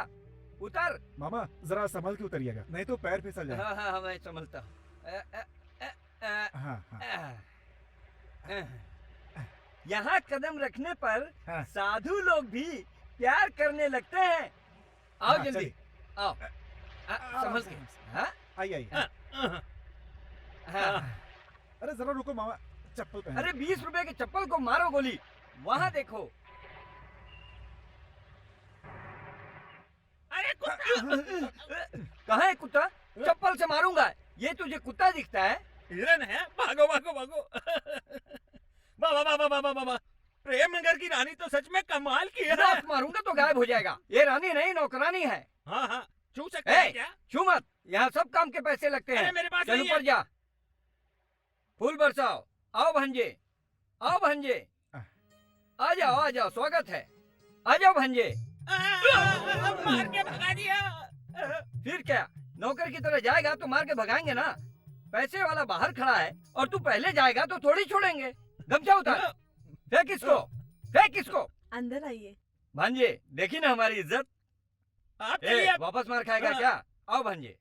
उतर। मामा जरा संभल के उतरिएगा, नहीं तो पैर फिसल जाए। हाँ हाँ, मैं संभलता हूँ। हाँ हाँ। यहाँ कदम रखने पर हाँ। साधु लोग भी प्यार करने लगते हैं। आओ हाँ, जल्दी, चलिए। आओ। संभल के। हाँ? आइए आइए। हाँ। अरे जरा रुको मामा, चप्पल पहन। अरे 20 रुपए के चप्पल को मारो गोली। वहाँ देखो। अरे कहाँ है कुत्ता? चप्पल से मारूंगा। ये तुझे कुत्ता दिखता है? हिरन है। भागो भागो भागो। बाबा बाबा बाबा बाबा, प्रेम नगर की रानी तो सच में कमाल की है। लात मारूंगा तो गायब हो जाएगा। ये रानी नहीं, नौकरानी है। हाँ हाँ, छू सकते हैं क्या? छू मत, यहाँ सब काम के पैसे लगते हैं। अरे मेरे पास चल नहीं ऊपर है। जा, फूल बरसाओ। आओ भांजे, आओ भांजे, आ जाओ, स्वागत है। आ जाओ भांजे। मार के भगा दिया। फिर क्या, नौकर की तरह जाएगा तो मार के भगाएंगे ना। पैसे वाला बाहर खड़ा है और तू पहले जाएगा तो थोड़ी छोड़ेंगे। गमछा उतार, फेंक इसको, फेंक इसको। अंदर आइए। भांजे, देखी ना हमारी इज्जत। आपके लिए वापस मार खाएगा क्या? आओ भांजे।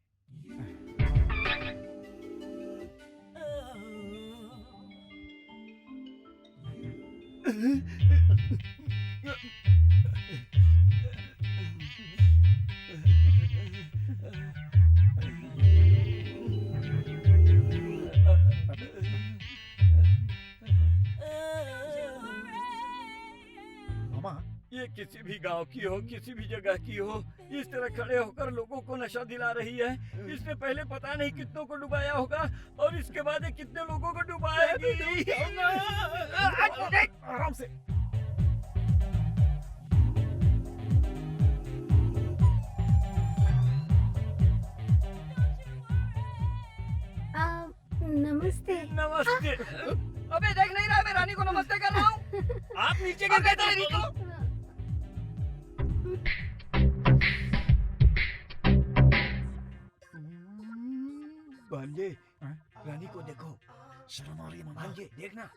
मामा ये किसी भी गांव की हो, किसी भी जगह की हो, इस तरह खड़े होकर लोगों को नशा दिला रही है। इसने पहले पता नहीं कितनों को डुबाया होगा और इसके बाद ये कितने लोगों को डुबाएगी। आराम से। नमस्ते। नमस्ते। अबे देख नहीं रहा, मैं रानी को नमस्ते कर रहा हूँ। आप नीचे गिर गए तेरी को। भांजे, रानी को देखो। शर्म आ रही है मामा। भांजे देखना।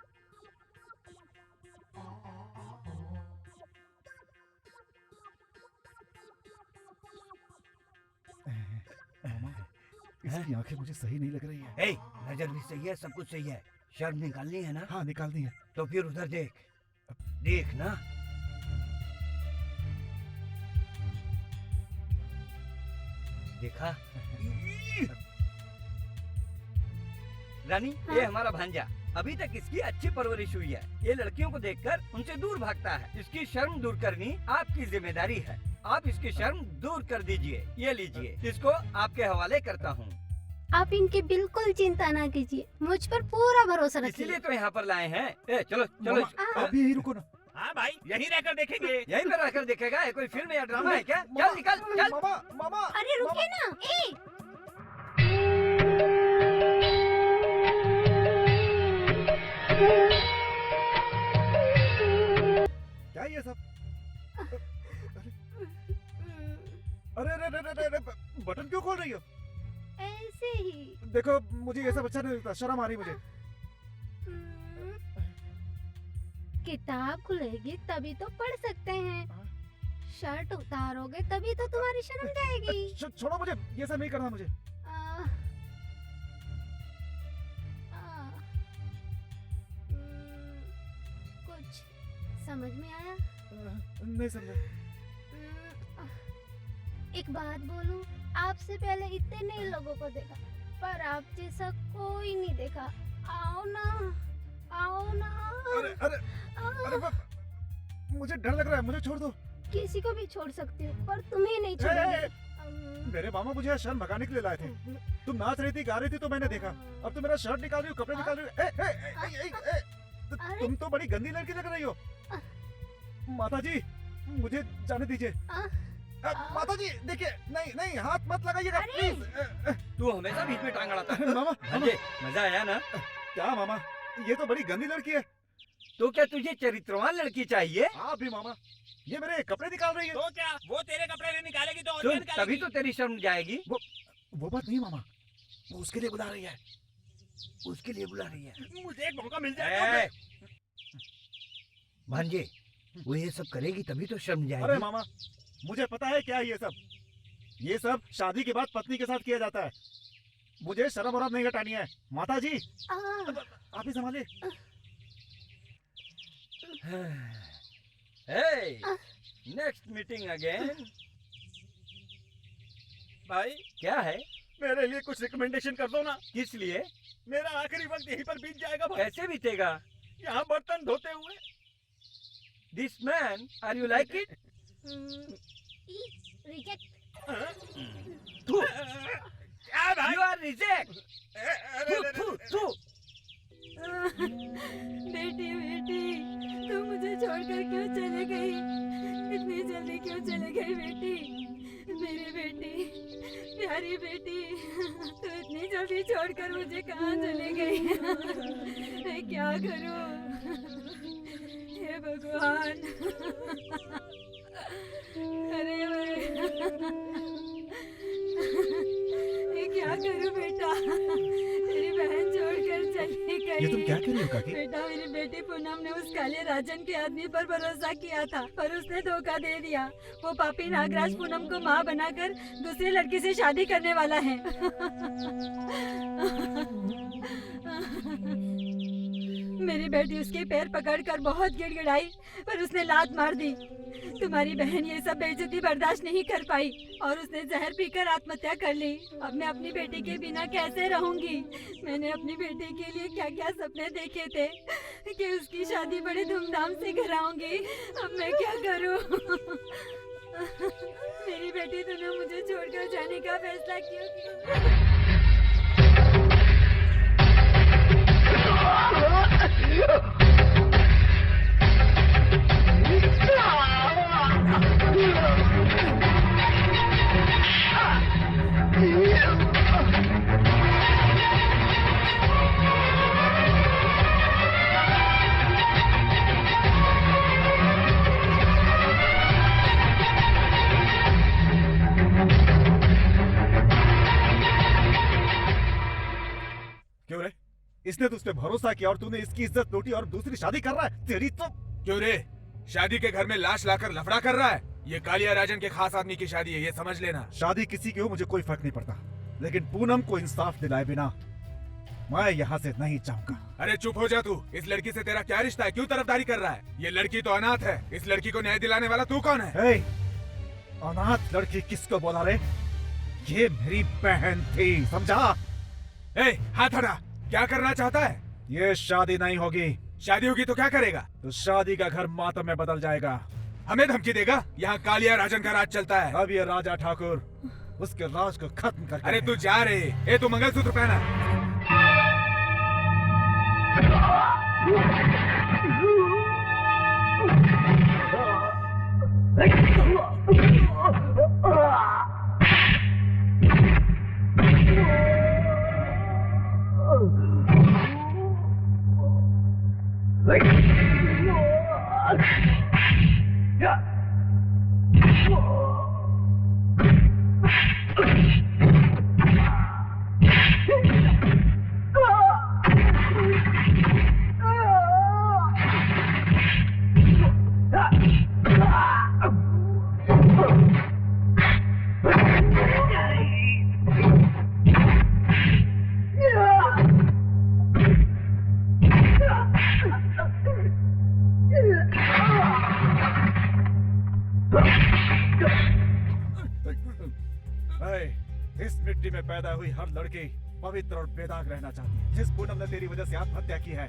मामा इसकी आंखें मुझे सही नहीं लग रही है। नजर भी सही है, सब कुछ सही है। शर्म निकालनी है ना? हाँ निकालनी है। तो फिर उधर देख, देख ना। देखा? रानी, ये हमारा भांजा। अभी तक इसकी अच्छी परवरिश हुई है। ये लड़कियों को देखकर उनसे दूर भागता है। इसकी शर्म दूर करनी आपकी जिम्मेदारी है। आप इसकी शर्म दूर कर दीजिए। ये लीजिए, इसको आपके हवाले करता हूँ। आप इनकी बिल्कुल चिंता ना कीजिए, मुझ पर पूरा भरोसा रखिए। इसीलिए तो यहाँ पर लाए हैं। चलो चलो। अभी यही रुको ना। हाँ भाई, यहीं रहकर देखेंगे। यहीं पर रहकर देखेगा? ये कोई फिल्म या ड्रामा है क्या? चल निकल, चल। मामा मामा। अरे रुकिए ना। बंद क्यों खोल रही हो? ऐसे ही। देखो मुझे ये सब अच्छा नहीं लगता, शर्म आ रही मुझे। किताब खुलेगी तभी तो पढ़ सकते हैं। शर्ट उतारोगे तभी तो तुम्हारी शर्म जाएगी। छोड़ो मुझे, ये सब नहीं करना मुझे। कुछ समझ में आया? नहीं समझा। एक बात बोलूं, आपसे पहले इतने लोगों को देखा, पर आप जैसा कोई नहीं देखा। आओ ना, आओ ना। अरे अरे अरे मुझे डर लग रहा है, मुझे छोड़ दो। किसी को भी छोड़ सकती हूँ, पर तुम्हें नहीं छोड़ूंगी। मेरे मामा मुझे यहाँ शर्म भगाने के लिए लाए थे। तुम नाच रही थी, गा रही थी तो मैंने देखा। अब तुम मेरा शर्ट निकाल रही हो, कपड़े निकाल रही हो। तुम तो बड़ी गंदी लड़की लग रही हो। माता जी मुझे जाने दीजिए। माता जी देखिए, नहीं नहीं हाथ मत लगाइएगा प्लीज। तू हमेशा बीच में टांग अड़ाता है। मामा मजा आया ना? क्या मामा, ये तो बड़ी गंदी लड़की है। तो क्या तुझे चरित्रवान लड़की चाहिए? आप भी मामा, ये मेरे कपड़े निकाल रही है। तो क्या वो तेरे कपड़े नहीं निकालेगी तो और सुन, क्या निकालेगी? तभी तो तेरी शर्म जाएगी। वो बात नहीं मामा, वो उसके लिए बुला रही है। उसके लिए बुला रही है। मुझे एक मौका मिल जाए। भांजे, वो ये सब करेगी तभी तो शर्म जाएगी। अरे मामा मुझे पता है क्या है ये सब। ये सब शादी के बाद पत्नी के साथ किया जाता है। मुझे शर्म और नहीं हटानी है। माता जी आप ही संभालिए। Next meeting again. भाई क्या है? मेरे लिए कुछ रिकमेंडेशन कर दो ना। किस लिए? मेरा आखिरी वक्त यहीं पर बीत जाएगा भाई। कैसे बीतेगा? यहाँ बर्तन धोते हुए। This man, are you like it? Reject. क्या भाई? You are reject. बेटी बेटी, तू मुझे छोड़कर क्यों चले गई? इतनी जल्दी क्यों चले गई बेटी? मेरी बेटी, प्यारी बेटी, तू इतनी जल्दी छोड़कर मुझे कहाँ चले गई? मैं क्या करूँ? हे भगवान, अरे मैं क्या करूँ बेटा? तेरी बहन छोड़कर चली गई। ये तुम क्या कर रही हो काकी? बेटा, मेरी बेटी पूनम ने उस काले राजन के आदमी पर भरोसा किया था, पर उसने धोखा दे दिया। वो पापी नागराज पूनम को माँ बनाकर दूसरी लड़की से शादी करने वाला है। मेरी बेटी उसके पैर पकड़कर बहुत गिड़गिड़ाई, पर उसने लात मार दी। तुम्हारी बहन ये सब बेइज्जती बर्दाश्त नहीं कर पाई और उसने जहर पीकर आत्महत्या कर ली। अब मैं अपनी बेटी के बिना कैसे रहूंगी? मैंने अपनी बेटी के लिए क्या क्या सपने देखे थे कि उसकी शादी बड़े धूमधाम से कराऊंगी। अब मैं क्या करूं? मेरी बेटी, तूने मुझे छोड़कर जाने का फैसला क्यों किया? क्यों रे? इसने तो उस पे भरोसा किया और तूने इसकी इज्जत लूटी और दूसरी शादी कर रहा है। तेरी तो। क्यों रे? शादी के घर में लाश लाकर लफड़ा कर रहा है। ये कालिया राजन के खास आदमी की शादी है, ये समझ लेना। शादी किसी की हो मुझे कोई फर्क नहीं पड़ता, लेकिन पूनम को इंसाफ दिलाए बिना मैं यहाँ से नहीं जाऊंगा। अरे चुप हो जा तू। इस लड़की से तेरा क्या रिश्ता है? क्यों तरफदारी कर रहा है? ये लड़की तो अनाथ है। इस लड़की को न्याय दिलाने वाला तू कौन है? अनाथ लड़की किसको बोला रे? ये मेरी बहन थी, समझा? हाथ हटा। क्या करना चाहता है? ये शादी नहीं होगी। शादी होगी तो क्या करेगा? तो शादी का घर मातम में बदल जाएगा। हमें धमकी देगा? यहाँ कालिया राजन का राज चलता है। अब ये राजा ठाकुर उसके राज को खत्म कर। अरे तू जा रहे? तू मंगलसूत्र पहना। Yeah. अबे इस मिट्टी में पैदा हुई हर लड़की पवित्र और बेदाग रहना चाहती है। जिस पूनम ने तेरी वजह से आत्महत्या की है,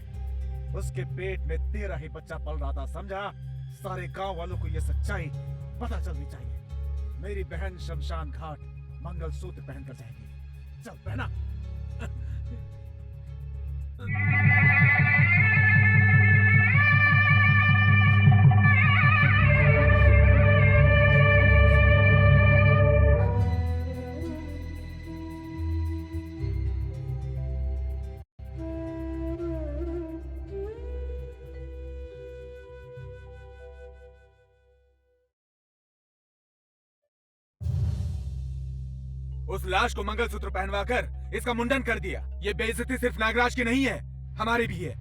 उसके पेट में तेरा ही बच्चा पल रहा था, समझा? सारे गांव वालों को ये सच्चाई पता चलनी चाहिए। मेरी बहन शमशान घाट मंगलसूत्र पहनकर जाएगी। चल पहना। उस लाश को मंगलसूत्र पहनवाकर इसका मुंडन कर दिया। ये बेइज्जती सिर्फ नागराज की नहीं है, हमारी भी है।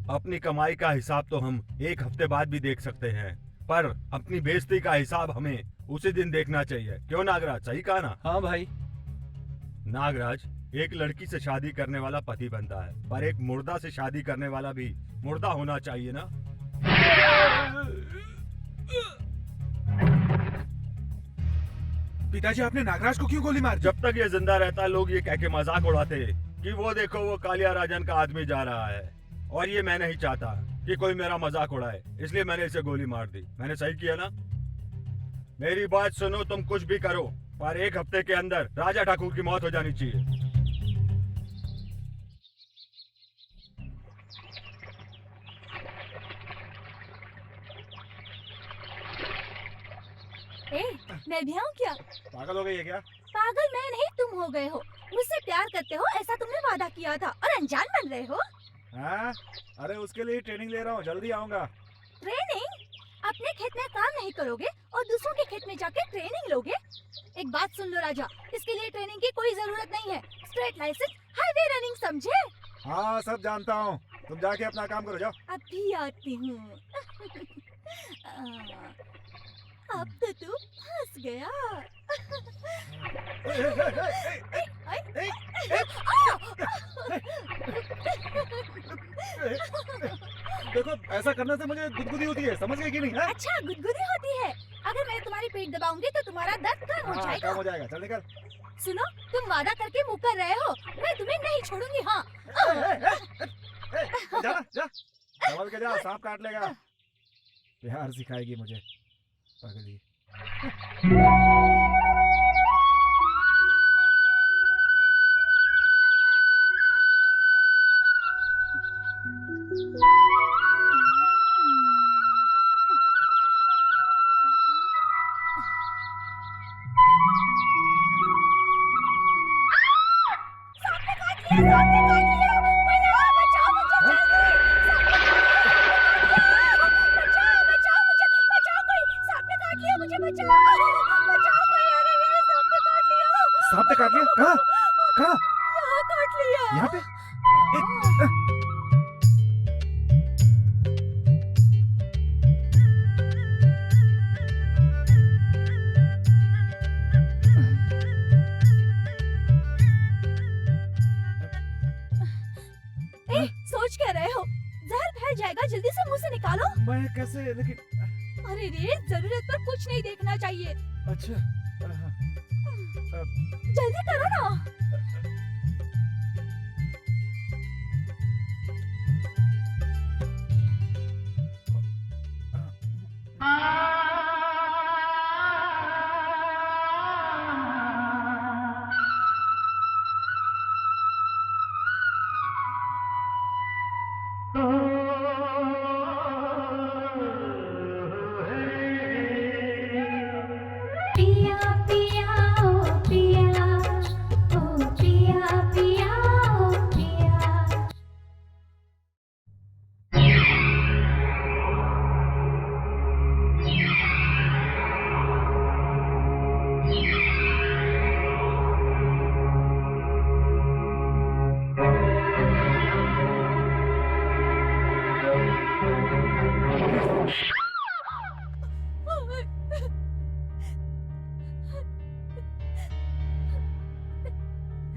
अपनी कमाई का हिसाब तो हम एक हफ्ते बाद भी देख सकते हैं, पर अपनी बेइज्जती का हिसाब हमें उसी दिन देखना चाहिए। क्यों नागराज, सही कहा ना? हाँ भाई। नागराज, एक लड़की से शादी करने वाला पति बनता है, पर एक मुर्दा से शादी करने वाला भी मुर्दा होना चाहिए ना? पिताजी, आपने नागराज को क्यों गोली मार दी? जब तक ये जिंदा रहता लोग ये कह के मजाक उड़ाते कि वो देखो वो कालिया राजन का आदमी जा रहा है, और ये मैं नहीं चाहता कि कोई मेरा मजाक उड़ाए, इसलिए मैंने इसे गोली मार दी। मैंने सही किया ना? मेरी बात सुनो, तुम कुछ भी करो पर एक हफ्ते के अंदर राजा ठाकुर की मौत हो जानी चाहिए। ए, मैं भी आऊँ क्या? पागल हो गई है क्या? पागल मैं नहीं, तुम हो गए हो। मुझसे प्यार करते हो ऐसा तुमने वादा किया था और अनजान बन रहे हो। हाँ? अरे उसके लिए ट्रेनिंग ले रहा हूँ, जल्दी आऊंगा। ट्रेनिंग? अपने खेत में काम नहीं करोगे और दूसरों के खेत में जाके ट्रेनिंग लोगे? एक बात सुन लो राजा, इसके लिए ट्रेनिंग की कोई जरूरत नहीं है। स्ट्रेट लाइसेंस, हाईवे रनिंग, समझे? हाँ सब जानता हूँ, तुम जाके अपना काम करो, जाओ। अभी आती हूँ। अब तो तू फंस गया। देखो ऐसा करने से मुझे गुदगुदी होती है, समझ गई कि नहीं? है? अच्छा गुदगुदी होती है? अगर मैं तुम्हारी पेट दबाऊंगी तो तुम्हारा दर्द कम हो जाएगा। कम हो जाएगा, चल निकल। सुनो, तुम वादा करके मुकर रहे हो, मैं तुम्हें नहीं छोड़ूंगी। हाँ जा जा, संभल के जा, सांप काट लेगा। प्यार सिखाएगी मुझे पगली। सांप ने काट लिया? कहाँ? कहाँ? यहाँ काट लिया। यहाँ पे? सोच क्या रहे हो? जहर फैल जाएगा, जल्दी से मुंह से निकालो। मैं कैसे? लेकिन अरे रे, जरूरत पर कुछ नहीं देखना चाहिए। अच्छा जल्दी करो ना।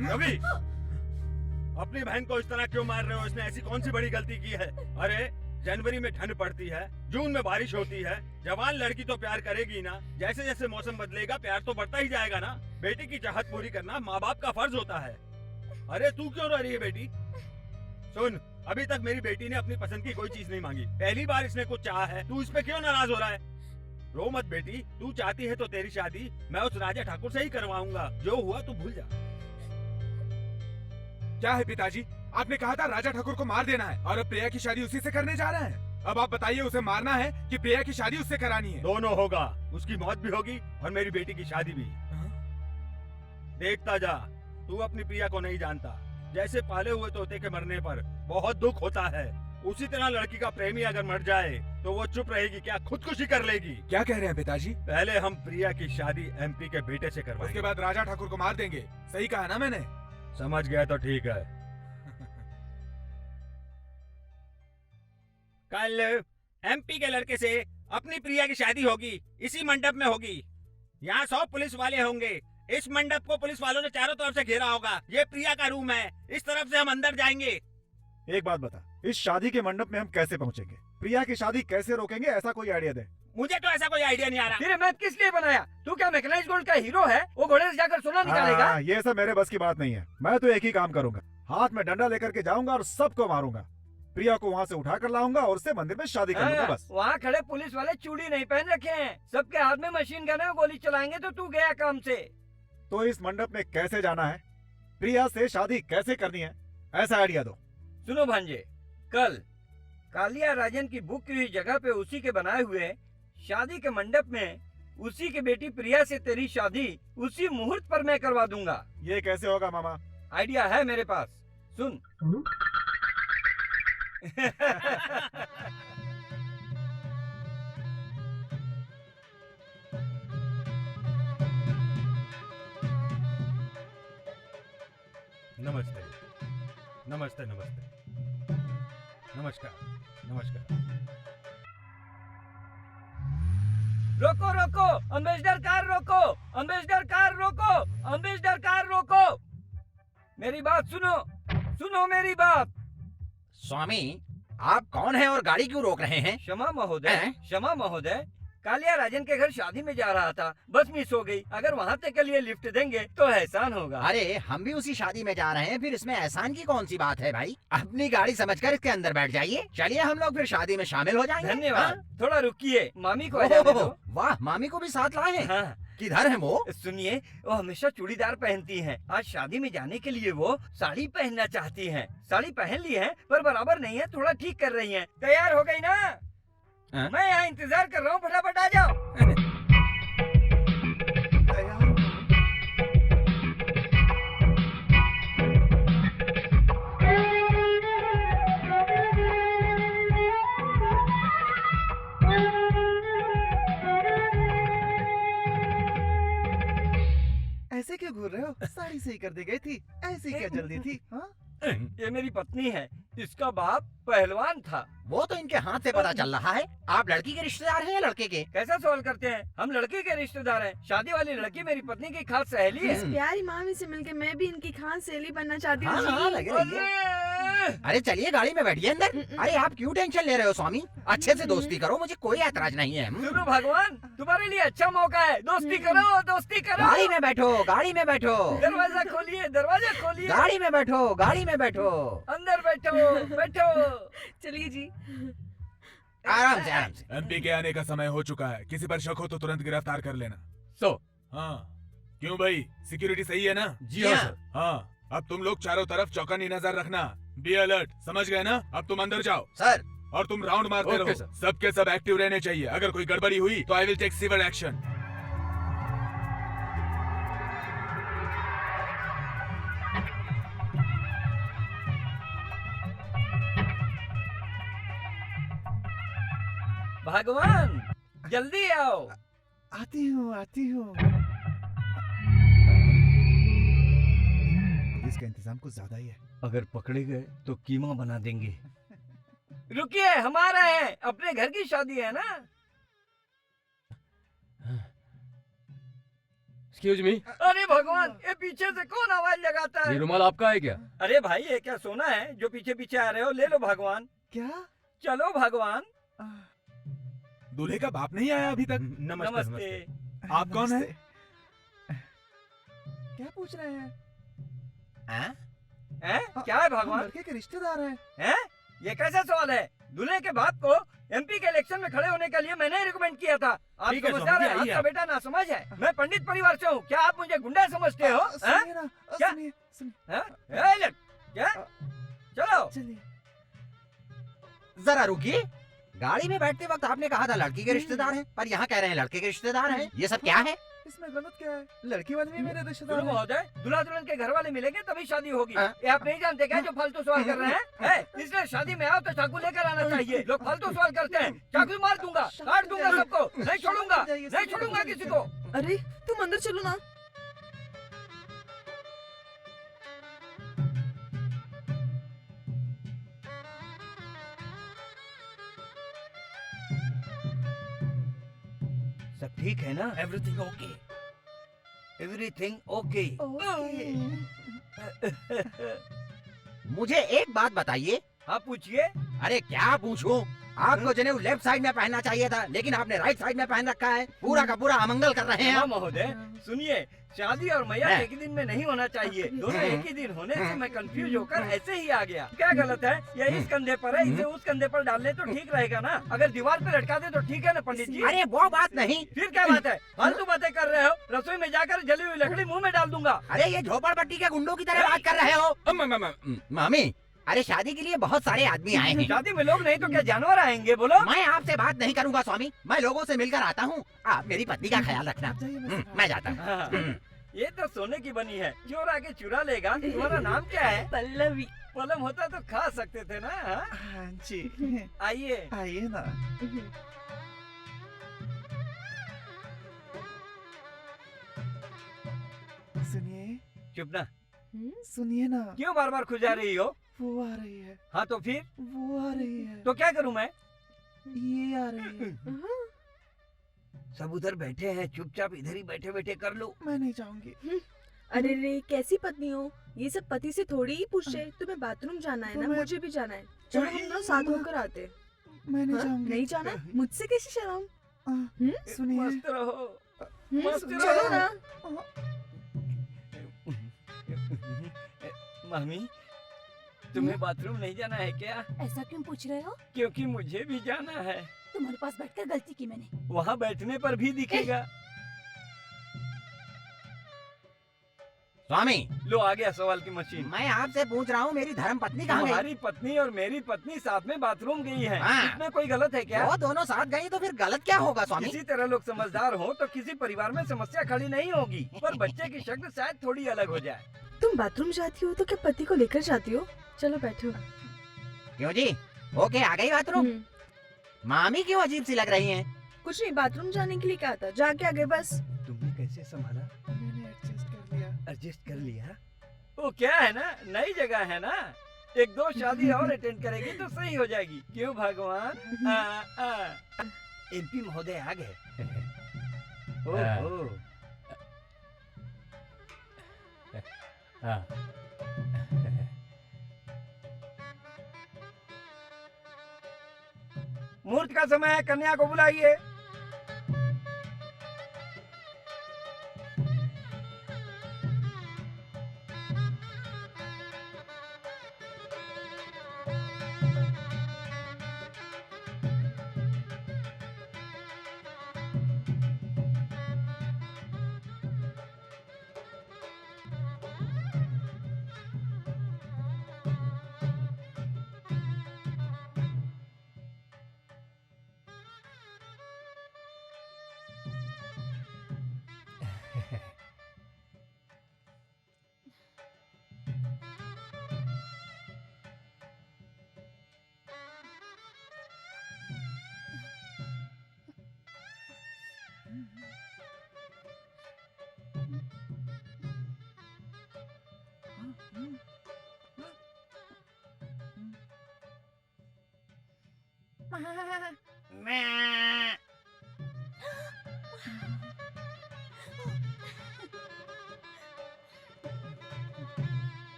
रवि, अपनी बहन को इस तरह क्यों मार रहे हो? इसने ऐसी कौन सी बड़ी गलती की है? अरे जनवरी में ठंड पड़ती है, जून में बारिश होती है। जवान लड़की तो प्यार करेगी ना। जैसे जैसे मौसम बदलेगा प्यार तो बढ़ता ही जाएगा ना। बेटी की चाहत पूरी करना माँ बाप का फर्ज होता है। अरे तू क्यों रो रही है बेटी? सुन, अभी तक मेरी बेटी ने अपनी पसंद की कोई चीज नहीं मांगी। पहली बार इसने कुछ चाहा है, तू इस पे क्यों नाराज हो रहा है? रो मत बेटी, तू चाहती है तो तेरी शादी मैं उस राजा ठाकुर से ही करवाऊंगा। जो हुआ तू भूल जा। क्या है पिताजी, आपने कहा था राजा ठाकुर को मार देना है और अब प्रिया की शादी उसी से करने जा रहे हैं। अब आप बताइए, उसे मारना है कि प्रिया की शादी उससे करानी है? दोनों होगा, उसकी मौत भी होगी और मेरी बेटी की शादी भी। देखता जा, तू अपनी प्रिया को नहीं जानता। जैसे पाले हुए तोते के मरने पर बहुत दुख होता है, उसी तरह लड़की का प्रेमी अगर मर जाए तो वो चुप रहेगी क्या, खुदकुशी कर लेगी? क्या कह रहे हैं पिताजी? पहले हम प्रिया की शादी एमपी के बेटे से करवाएंगे, उसके बाद राजा ठाकुर को मार देंगे। सही कहा ना मैंने? समझ गया तो ठीक है। कल एमपी के लड़के से अपनी प्रिया की शादी होगी, इसी मंडप में होगी। यहाँ 100 पुलिस वाले होंगे। इस मंडप को पुलिस वालों ने चारों तरफ से घेरा होगा। ये प्रिया का रूम है, इस तरफ से हम अंदर जाएंगे। एक बात बता, इस शादी के मंडप में हम कैसे पहुंचेंगे? प्रिया की शादी कैसे रोकेंगे, ऐसा कोई आइडिया दे। मुझे तो ऐसा कोई आइडिया नहीं आ रहा। तेरे मैथ किस लिए बनाया? तू क्या मैकेनाइज गोल्ड का हीरो है? वो घोड़े से जाकर सोना निकालेगा? ये सब मेरे बस की बात नहीं है। मैं तो एक ही काम करूंगा, हाथ में डंडा लेकर के जाऊंगा और सबको मारूंगा। प्रिया को वहाँ से उठा कर लाऊंगा और उससे मंदिर में शादी कर लूंगा बस। वहाँ खड़े पुलिस वाले चूड़ी नहीं पहन रखे हैं, सबके हाथ में मशीन गन है, गोली चलाएंगे तो तू गया काम से। तो इस मंडप में कैसे जाना है, प्रिया से शादी कैसे करनी है, ऐसा आइडिया दो। सुनो भांजे, कल कालिया राजन की बुक की हुई जगह पे उसी के बनाए हुए शादी के मंडप में उसी की बेटी प्रिया से तेरी शादी उसी मुहूर्त पर मैं करवा दूंगा। ये कैसे होगा मामा? आइडिया है मेरे पास, सुन। नमस्ते नमस्ते नमस्ते नमस्कार नमस्कार। रोको रोको, अम्बेसडर कार रोको, अम्बेसडर कार रोको, अम्बेसडर कार रोको। मेरी बात सुनो, सुनो मेरी बात। स्वामी, आप कौन हैं और गाड़ी क्यों रोक रहे हैं? क्षमा महोदय, क्षमा महोदय, कालिया राजन के घर शादी में जा रहा था, बस मिस हो गई। अगर वहाँ तक के लिए लिफ्ट देंगे तो एहसान होगा। अरे हम भी उसी शादी में जा रहे हैं, फिर इसमें एहसान की कौन सी बात है भाई? अपनी गाड़ी समझकर इसके अंदर बैठ जाइए। चलिए हम लोग फिर शादी में शामिल हो जाएंगे। धन्यवाद। थोड़ा रुकिए, मामी को आ जाने दो। वाह, मामी को भी साथ लाए हैं? हाँ। किधर है वो? सुनिए, वो हमेशा चूड़ीदार पहनती हैं। आज शादी में जाने के लिए वो साड़ी पहनना चाहती हैं। साड़ी पहन ली है पर बराबर नहीं है, थोड़ा ठीक कर रही हैं। तैयार हो गई ना? मैं यहाँ इंतजार कर रहा हूँ, फटाफट आ जाओ। ऐसे क्यों घूर रहे हो? साड़ी सही कर दी गई थी, ऐसी क्या जल्दी थी? हाँ? ये मेरी पत्नी है, इसका बाप पहलवान था। वो तो इनके हाथ से पता चल रहा है। आप लड़की के रिश्तेदार हैं या लड़के के? कैसा सवाल करते हैं? हम लड़के के रिश्तेदार हैं। शादी वाली लड़की मेरी पत्नी की खास सहेली है। इस प्यारी मामी से मिलके मैं भी इनकी खास सहेली बनना चाहती हूँ। हाँ, लगे रहिए। अरे चलिए गाड़ी में बैठिए अंदर। अरे आप क्यों टेंशन ले रहे हो स्वामी? अच्छे से दोस्ती करो, मुझे कोई ऐतराज नहीं है। सुनो भगवान, तुम्हारे लिए अच्छा मौका है, दोस्ती करो, दोस्ती करो। गाड़ी में बैठो, गाड़ी में बैठो। दरवाजा खोलिए, दरवाजा खोलिए। गाड़ी में बैठो, गाड़ी में बैठो। अंदर बैठो, बैठो। चलिए जी। आराम से, आराम से। एमपी के आने का समय हो चुका है। किसी पर शक हो तो तुरंत गिरफ्तार कर लेना। हाँ, क्यों भाई, सिक्योरिटी सही है ना? जी हाँ सर। हाँ, अब तुम लोग चारों तरफ चौकन्नी नजर रखना। बी अलर्ट, समझ गए ना? अब तुम अंदर जाओ सर। और तुम राउंड मारते रहो। सबके सब एक्टिव रहने चाहिए। अगर कोई गड़बड़ी हुई तो I will take civil action. भगवान, जल्दी आओ। आती हूँ, आती हूँ। पुलिस का इंतजाम कुछ ज्यादा ही है। अगर पकड़े गए तो कीमा बना देंगे। रुकिए, हमारा है, अपने घर की शादी है ना। Excuse me. अरे भगवान, ये पीछे से कौन आवाज लगाता है? ये रुमाल आपका है क्या? अरे भाई, ये क्या सोना है जो पीछे पीछे आ रहे हो? ले लो भगवान। क्या? चलो भगवान। दूल्हे का बाप नहीं आया अभी तक। नमस्ते। आप कौन है? क्या पूछ रहे हैं? क्या है भगवान? लड़के के रिश्तेदार हैं। हैं? ये कैसा सवाल है? दूल्हे के बाप को एमपी के इलेक्शन में खड़े होने के लिए मैंने रिकमेंड किया था। आप ठीक है, समझदार हैं, स्वामी जी, आपका बेटा ना समझ है। मैं पंडित परिवार से हूँ, क्या आप मुझे गुंडा समझते हो? हैं? सुनिए ना, क्या? सुनिए। हैं? ए, लट, क्या? चलो। चलिए। जरा रुकिए, गाड़ी में बैठते वक्त आपने कहा था लड़की के रिश्तेदार हैं, पर यहाँ कह रहे हैं लड़के के रिश्तेदार हैं। ये सब क्या है? इसमें गलत क्या है? लड़की वाले भी मेरे रिश्तेदार गुरु हैं। महोदय, दूल्हा दुल्हन के घर वाले मिलेंगे तभी शादी होगी। हाँ? ये आप नहीं जानते क्या जो फालतू सवाल कर रहे हैं? इसलिए शादी में आओ तो चाकू लेकर आना चाहिए। लोग फालतू सवाल करते हैं, चाकू मार दूंगा, काट दूंगा सबको, नहीं छोड़ूंगा, नहीं छोड़ूंगा किसी को। अरे तुम अंदर चलो ना। सब ठीक है ना? Everything okay, everything okay. मुझे एक बात बताइए। हाँ पूछिए। अरे क्या पूछूं? आपको जनेऊ लेफ्ट साइड में पहनना चाहिए था, लेकिन आपने राइट साइड में पहन रखा है। पूरा का पूरा अमंगल कर रहे हैं हाँ आप। महोदय, सुनिए, शादी और मैया एक ही दिन में नहीं होना चाहिए। दोनों एक ही दिन होने से मैं कंफ्यूज होकर ऐसे ही आ गया। क्या गलत है? ये इस कंधे पर है, इसे उस कंधे पर डाल ले तो ठीक रहेगा ना? अगर दीवार पे लटका दे तो ठीक है ना पंडित जी? अरे वो बात नहीं। फिर क्या बात है? फालतू बातें कर रहे हो। रसोई में जाकर जली हुई लकड़ी मुंह में डाल दूंगा। अरे ये झोपड़पट्टी के गुंडों की तरह बात कर रहे हो। मामी, अरे शादी के लिए बहुत सारे आदमी आए हैं। शादी में लोग नहीं तो क्या जानवर आएंगे? बोलो। मैं आपसे बात नहीं करूंगा स्वामी, मैं लोगों से मिलकर आता हूँ। आप मेरी पत्नी का ख्याल रखना। मैं जाता हूँ। हाँ, ये तो सोने की बनी है, चोर आके चुरा लेगा। तुम्हारा नाम क्या है? पल्लवी। पलम होता तो खा सकते थे ना? हाँ? हाँ जी। आइए आइए ना। सुनिए। चुप ना। सुनिए ना। क्यों बार बार खुजा रही हो? वो आ रही है। हाँ तो फिर? वो आ रही है। तो क्या करूँ मैं? ये आ रही है। सब उधर बैठे हैं, चुपचाप इधर ही बैठे बैठे कर लो। मैं नहीं जाऊंगी। अरे रे, कैसी पत्नी हो? ये सब पति से थोड़ी ही पूछते। तुम्हें बाथरूम जाना है ना? मुझे भी जाना है। चलो हम दोनों साथ होकर आते हैं। मैं नहीं जाऊंगी। नहीं जाना? मुझसे कैसी शर्म? सुनिए। मस्त रहो, मस्त चलो ना। मामी, तुम्हें बाथरूम नहीं जाना है क्या? ऐसा क्यों पूछ रहे हो? क्योंकि मुझे भी जाना है। तुम्हारे पास बैठकर गलती की मैंने। वहाँ बैठने पर भी दिखेगा। स्वामी, लो आ गया सवाल की मशीन। मैं आपसे पूछ रहा हूँ, मेरी धर्म पत्नी कहाँ गई? तुम्हारी पत्नी और मेरी पत्नी साथ में बाथरूम गई है। हाँ। इसमें कोई गलत है क्या? वो दोनों साथ गई तो फिर गलत क्या होगा स्वामी? इसी तरह लोग समझदार हो तो किसी परिवार में समस्या खड़ी नहीं होगी, पर बच्चे की शक्ल शायद थोड़ी अलग हो जाए। तुम बाथरूम जाती हो तो क्या पति को लेकर जाती हो? चलो बैठो। क्यों जी? ओके, आ गई बाथरूम? मामी क्यों अजीब सी लग रही हैं? कुछ नहीं, बाथरूम जाने के लिए कहा था, जाके आ गए बस। तुमने कैसे संभाला? मैंने एडजस्ट कर लिया। एडजस्ट कर लिया? वो क्या है ना, नई जगह है ना, एक दो शादी और अटेंड करेगी तो सही हो जाएगी। क्यों भगवान? एमपी महोदय आ गए। ओहो। मुहूर्त का समय है, कन्या को बुलाइए।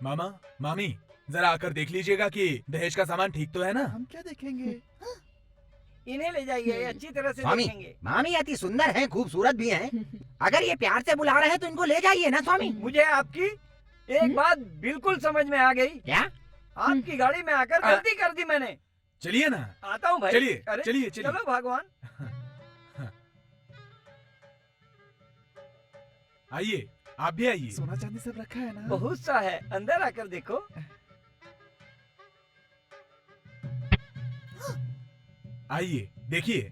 मामा, मामी, जरा आकर देख लीजिएगा कि दहेज का सामान ठीक तो है ना। हम क्या देखेंगे? इन्हें ले जाइए, अच्छी तरह से स्वामी, देखेंगे। मामी अति सुंदर हैं, खूबसूरत भी हैं। अगर ये प्यार से बुला रहे हैं तो इनको ले जाइए ना स्वामी। मुझे आपकी एक बात बिल्कुल समझ में आ गई। क्या? आपकी गाड़ी में आकर गलती कर दी मैंने। चलिए ना। आता हूँ भाई। चलिए, अरे, चलिए, चलिए। चलो भगवान। आइए, आप भी आइए। सोना चांदी सब रखा है ना? बहुत सा है, अंदर आकर देखो। आइए, देखिए।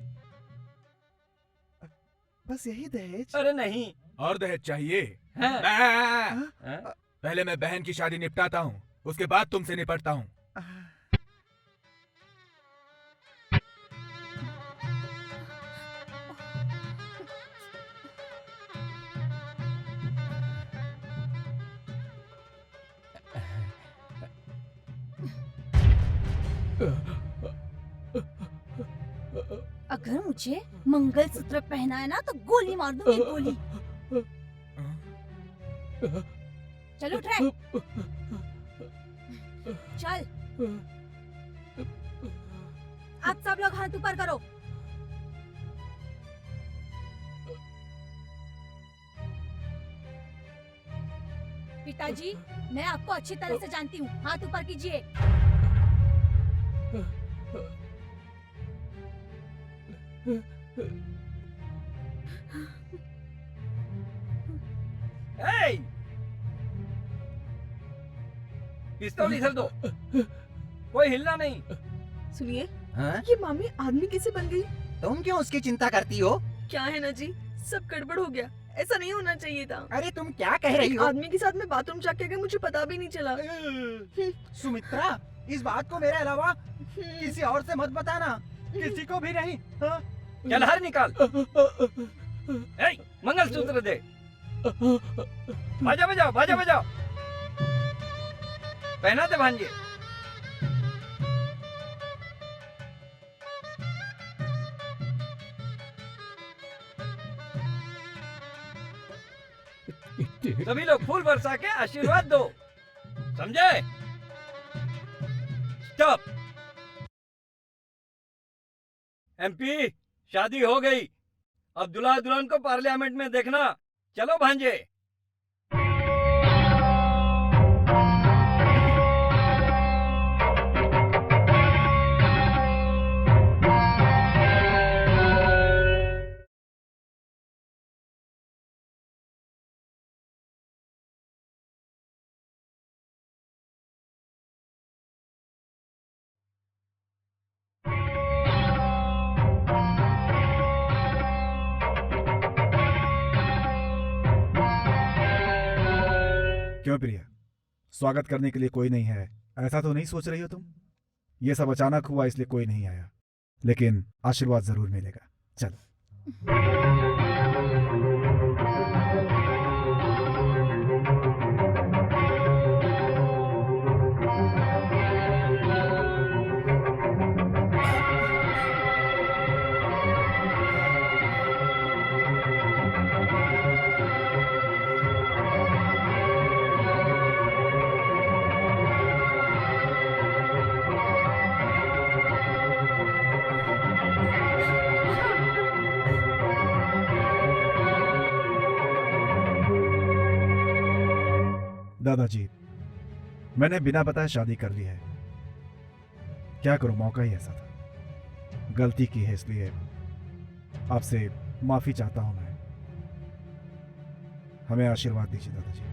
बस यही दहेज? अरे नहीं। और दहेज चाहिए? हाँ। पहले मैं बहन की शादी निपटाता हूँ, उसके बाद तुमसे निपटता हूँ। अगर मुझे मंगलसूत्र पहनाया ना तो गोली मार दूंगी, गोली। चलो उठ रहे। चल, आप सब लोग हाथ ऊपर करो। पिताजी, मैं आपको अच्छी तरह से जानती हूँ, हाथ ऊपर कीजिए। पिस्तौल इधर दो, कोई हिलना नहीं। सुनिए, हाँ? ये मामी आदमी कैसे बन गई? तुम क्यों उसकी चिंता करती हो? क्या है ना जी, सब गड़बड़ हो गया, ऐसा नहीं होना चाहिए था। अरे तुम क्या कह रही एक हो? आदमी के साथ में बाथरूम जाके गई, मुझे पता भी नहीं चला। सुमित्रा, इस बात को मेरे अलावा किसी और से मत बताना, किसी को भी नहीं। हाँ? चल हर निकाल। मंगलसूत्र दे। बाजा बजाओ, बाजा बजाओ। पहना दे भांजे। सभी लोग फूल बरसा के आशीर्वाद दो, समझे? स्टॉप। एमपी, शादी हो गई, अब दुल्हा दुल्हन को पार्लियामेंट में देखना। चलो भांजे। क्यों प्रिया, स्वागत करने के लिए कोई नहीं है, ऐसा तो नहीं सोच रही हो तुम? ये सब अचानक हुआ इसलिए कोई नहीं आया, लेकिन आशीर्वाद जरूर मिलेगा। चलो। दादाजी, मैंने बिना बताए शादी कर ली है। क्या करूं, मौका ही ऐसा था। गलती की है, इसलिए आपसे माफी चाहता हूं मैं। हमें आशीर्वाद दीजिए दादाजी।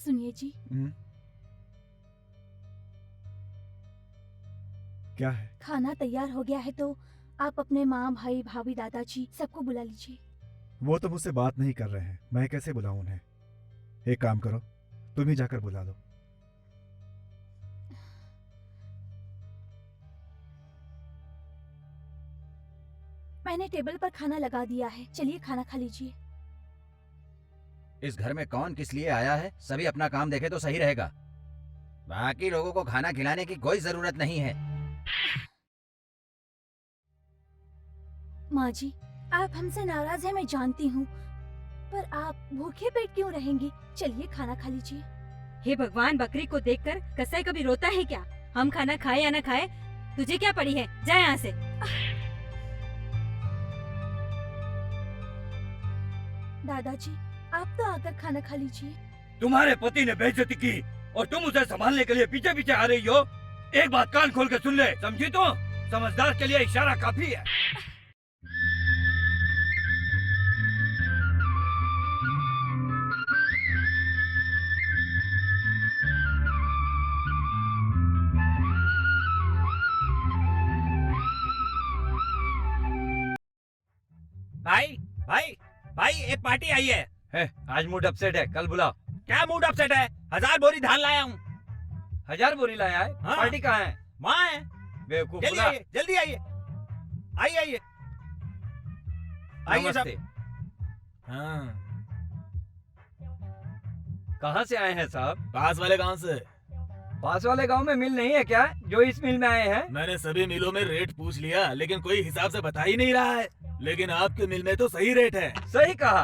सुनिए जी, क्या है? खाना तैयार हो गया है तो आप अपने माँ, भाई, भाभी, दादाजी सबको बुला लीजिए। वो तो मुझसे बात नहीं कर रहे हैं, मैं कैसे बुलाऊं उन्हें? एक काम करो, तुम ही जाकर बुला लो। मैंने टेबल पर खाना लगा दिया है, चलिए खाना खा लीजिए। इस घर में कौन किस लिए आया है, सभी अपना काम देखे तो सही रहेगा। बाकी लोगों को खाना खिलाने की कोई जरूरत नहीं है। माँ जी, आप हमसे नाराज हैं मैं जानती हूँ, पर आप भूखे पेट क्यों रहेंगी? चलिए खाना खा लीजिए। हे भगवान, बकरी को देखकर कसाई कभी रोता है क्या? हम खाना खाए या ना खाए, तुझे क्या पड़ी है? जा यहाँ से। दादाजी, आप तो आकर खाना खा लीजिए। तुम्हारे पति ने बेइज्जती की और तुम उसे संभालने के लिए पीछे पीछे आ रही हो। एक बात कान खोल के सुन ले, समझी? तो समझदार के लिए इशारा काफी है। भाई भाई भाई, एक पार्टी आई है। आज मूड अपसेट है, कल बुलाओ। क्या मूड अपसेट है? 1000 बोरी धान लाया हूँ। 1000 बोरी लाया है? हाँ। पार्टी कहाँ है? वहाँ है। बेवकूफ, जल्दी बुला। आइए, जल्दी आइए, आइए आइए आइए सब। नमस्ते। हाँ, कहाँ से आए हैं साहब? पास वाले गांव से। पास वाले गांव में मिल नहीं है क्या, जो इस मिल में आए हैं? मैंने सभी मिलों में रेट पूछ लिया, लेकिन कोई हिसाब से बता ही नहीं रहा है। लेकिन आपके मिल में तो सही रेट है। सही कहा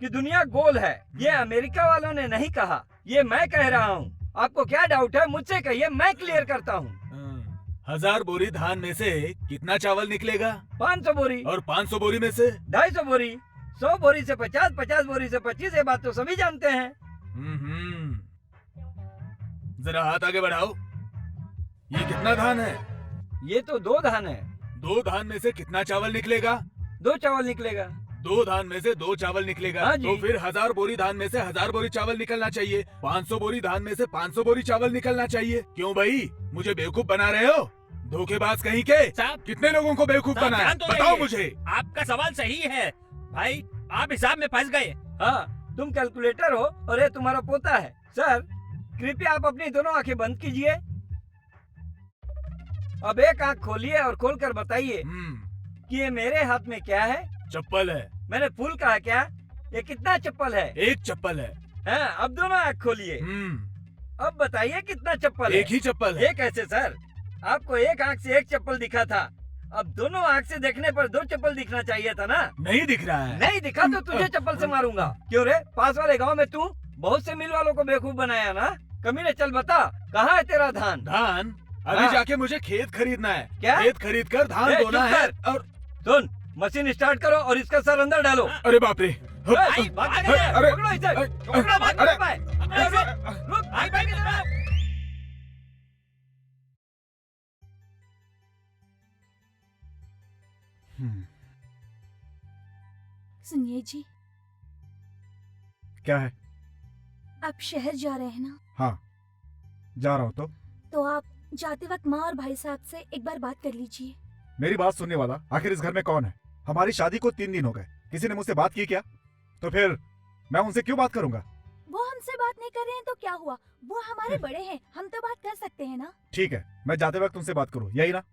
कि दुनिया गोल है, ये अमेरिका वालों ने नहीं कहा, ये मैं कह रहा हूँ। आपको क्या डाउट है, मुझसे कहिए, मैं क्लियर करता हूँ। 1000 बोरी धान में से कितना चावल निकलेगा? 500 बोरी। और 500 बोरी में से 250 बोरी। 100 बोरी से 50, 50 बोरी से 25, ये बात तो सभी जानते हैं। जरा हाथ आगे बढ़ाओ। ये कितना धान है? ये तो 2 धान है। 2 धान में से कितना चावल निकलेगा? 2 चावल निकलेगा। 2 धान में से 2 चावल निकलेगा। हाँ जी। तो फिर 1000 बोरी धान में से 1000 बोरी चावल निकलना चाहिए। 500 बोरी धान में से 500 बोरी चावल निकलना चाहिए। क्यों भाई, मुझे बेवकूफ बना रहे हो? धोखेबाज कहीं के। साहब, कितने लोगों को बेवकूफ साहब, बनाया? ध्यान तो बताओ दीजिए। मुझे। आपका सवाल सही है भाई, आप हिसाब में फंस गए। हाँ, तुम कैलकुलेटर हो और ये तुम्हारा पोता है। सर, कृपया आप अपनी दोनों आंखें बंद कीजिए। अब एक आंख खोलिए और खोलकर बताइए कि ये मेरे हाथ में क्या है? चप्पल है। मैंने फूल कहा क्या? ये कितना चप्पल है? एक चप्पल है। हाँ, अब दोनों आंख खोलिए। अब बताइए कितना चप्पल है? एक ही चप्पल है। ये कैसे सर? आपको एक आंख से एक चप्पल दिखा था, अब दोनों आंख से देखने पर 2 चप्पल दिखना चाहिए था ना? नहीं दिख रहा है। नहीं दिखा तो तुझे चप्पल से मारूंगा। क्यों रे, पास वाले गांव में तू बहुत से मिल वालों को बेवकूफ बनाया ना? कमीने, चल बता, कहाँ है तेरा धान? धान? अभी हाँ। जाके मुझे खेत खरीदना है। क्या? खेत खरीद कर धान ए, बोना चुप है। कर। और सुन, मशीन स्टार्ट करो और इसका सर अंदर डालो। अरे बाप रे। भाई, भाग के नहीं है। अरे, पकड़ो इसे। पकड़ो, भाग अरे, नहीं पाए। रुक, भाई, भाई, भाई। सुनिए जी, क्या है? आप शहर जा रहे हैं ना? हाँ, जा रहा हूँ। तो आप जाते वक्त माँ और भाई साहब से एक बार बात कर लीजिए। मेरी बात सुनने वाला आखिर इस घर में कौन है? हमारी शादी को 3 दिन हो गए, किसी ने मुझसे बात की क्या? तो फिर मैं उनसे क्यों बात करूंगा? वो हमसे बात नहीं कर रहे हैं तो क्या हुआ? वो हमारे बड़े हैं, हम तो बात कर सकते हैं ना? ठीक है, मैं जाते वक्त उनसे बात करूँ, यही ना?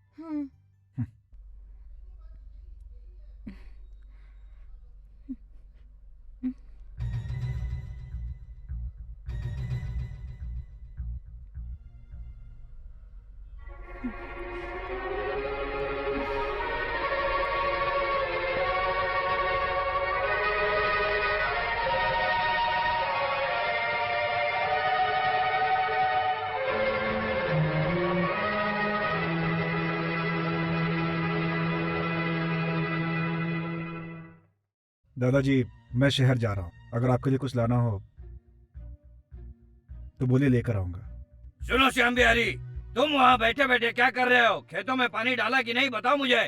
दादाजी, मैं शहर जा रहा हूँ, अगर आपके लिए कुछ लाना हो तो बोलिए, लेकर आऊंगा। सुनो श्याम बिहारी, तुम वहाँ बैठे बैठे क्या कर रहे हो? खेतों में पानी डाला कि नहीं, बताओ मुझे।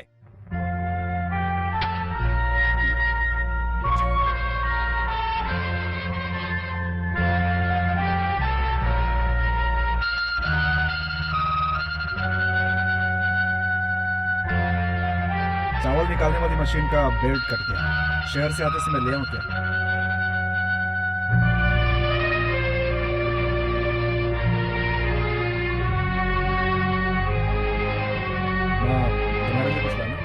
चावल निकालने वाली मशीन का बेल्ट कट गया। शहर से आते समय ले आऊं क्या? माँ, तुम्हारे लिए कुछ लाना?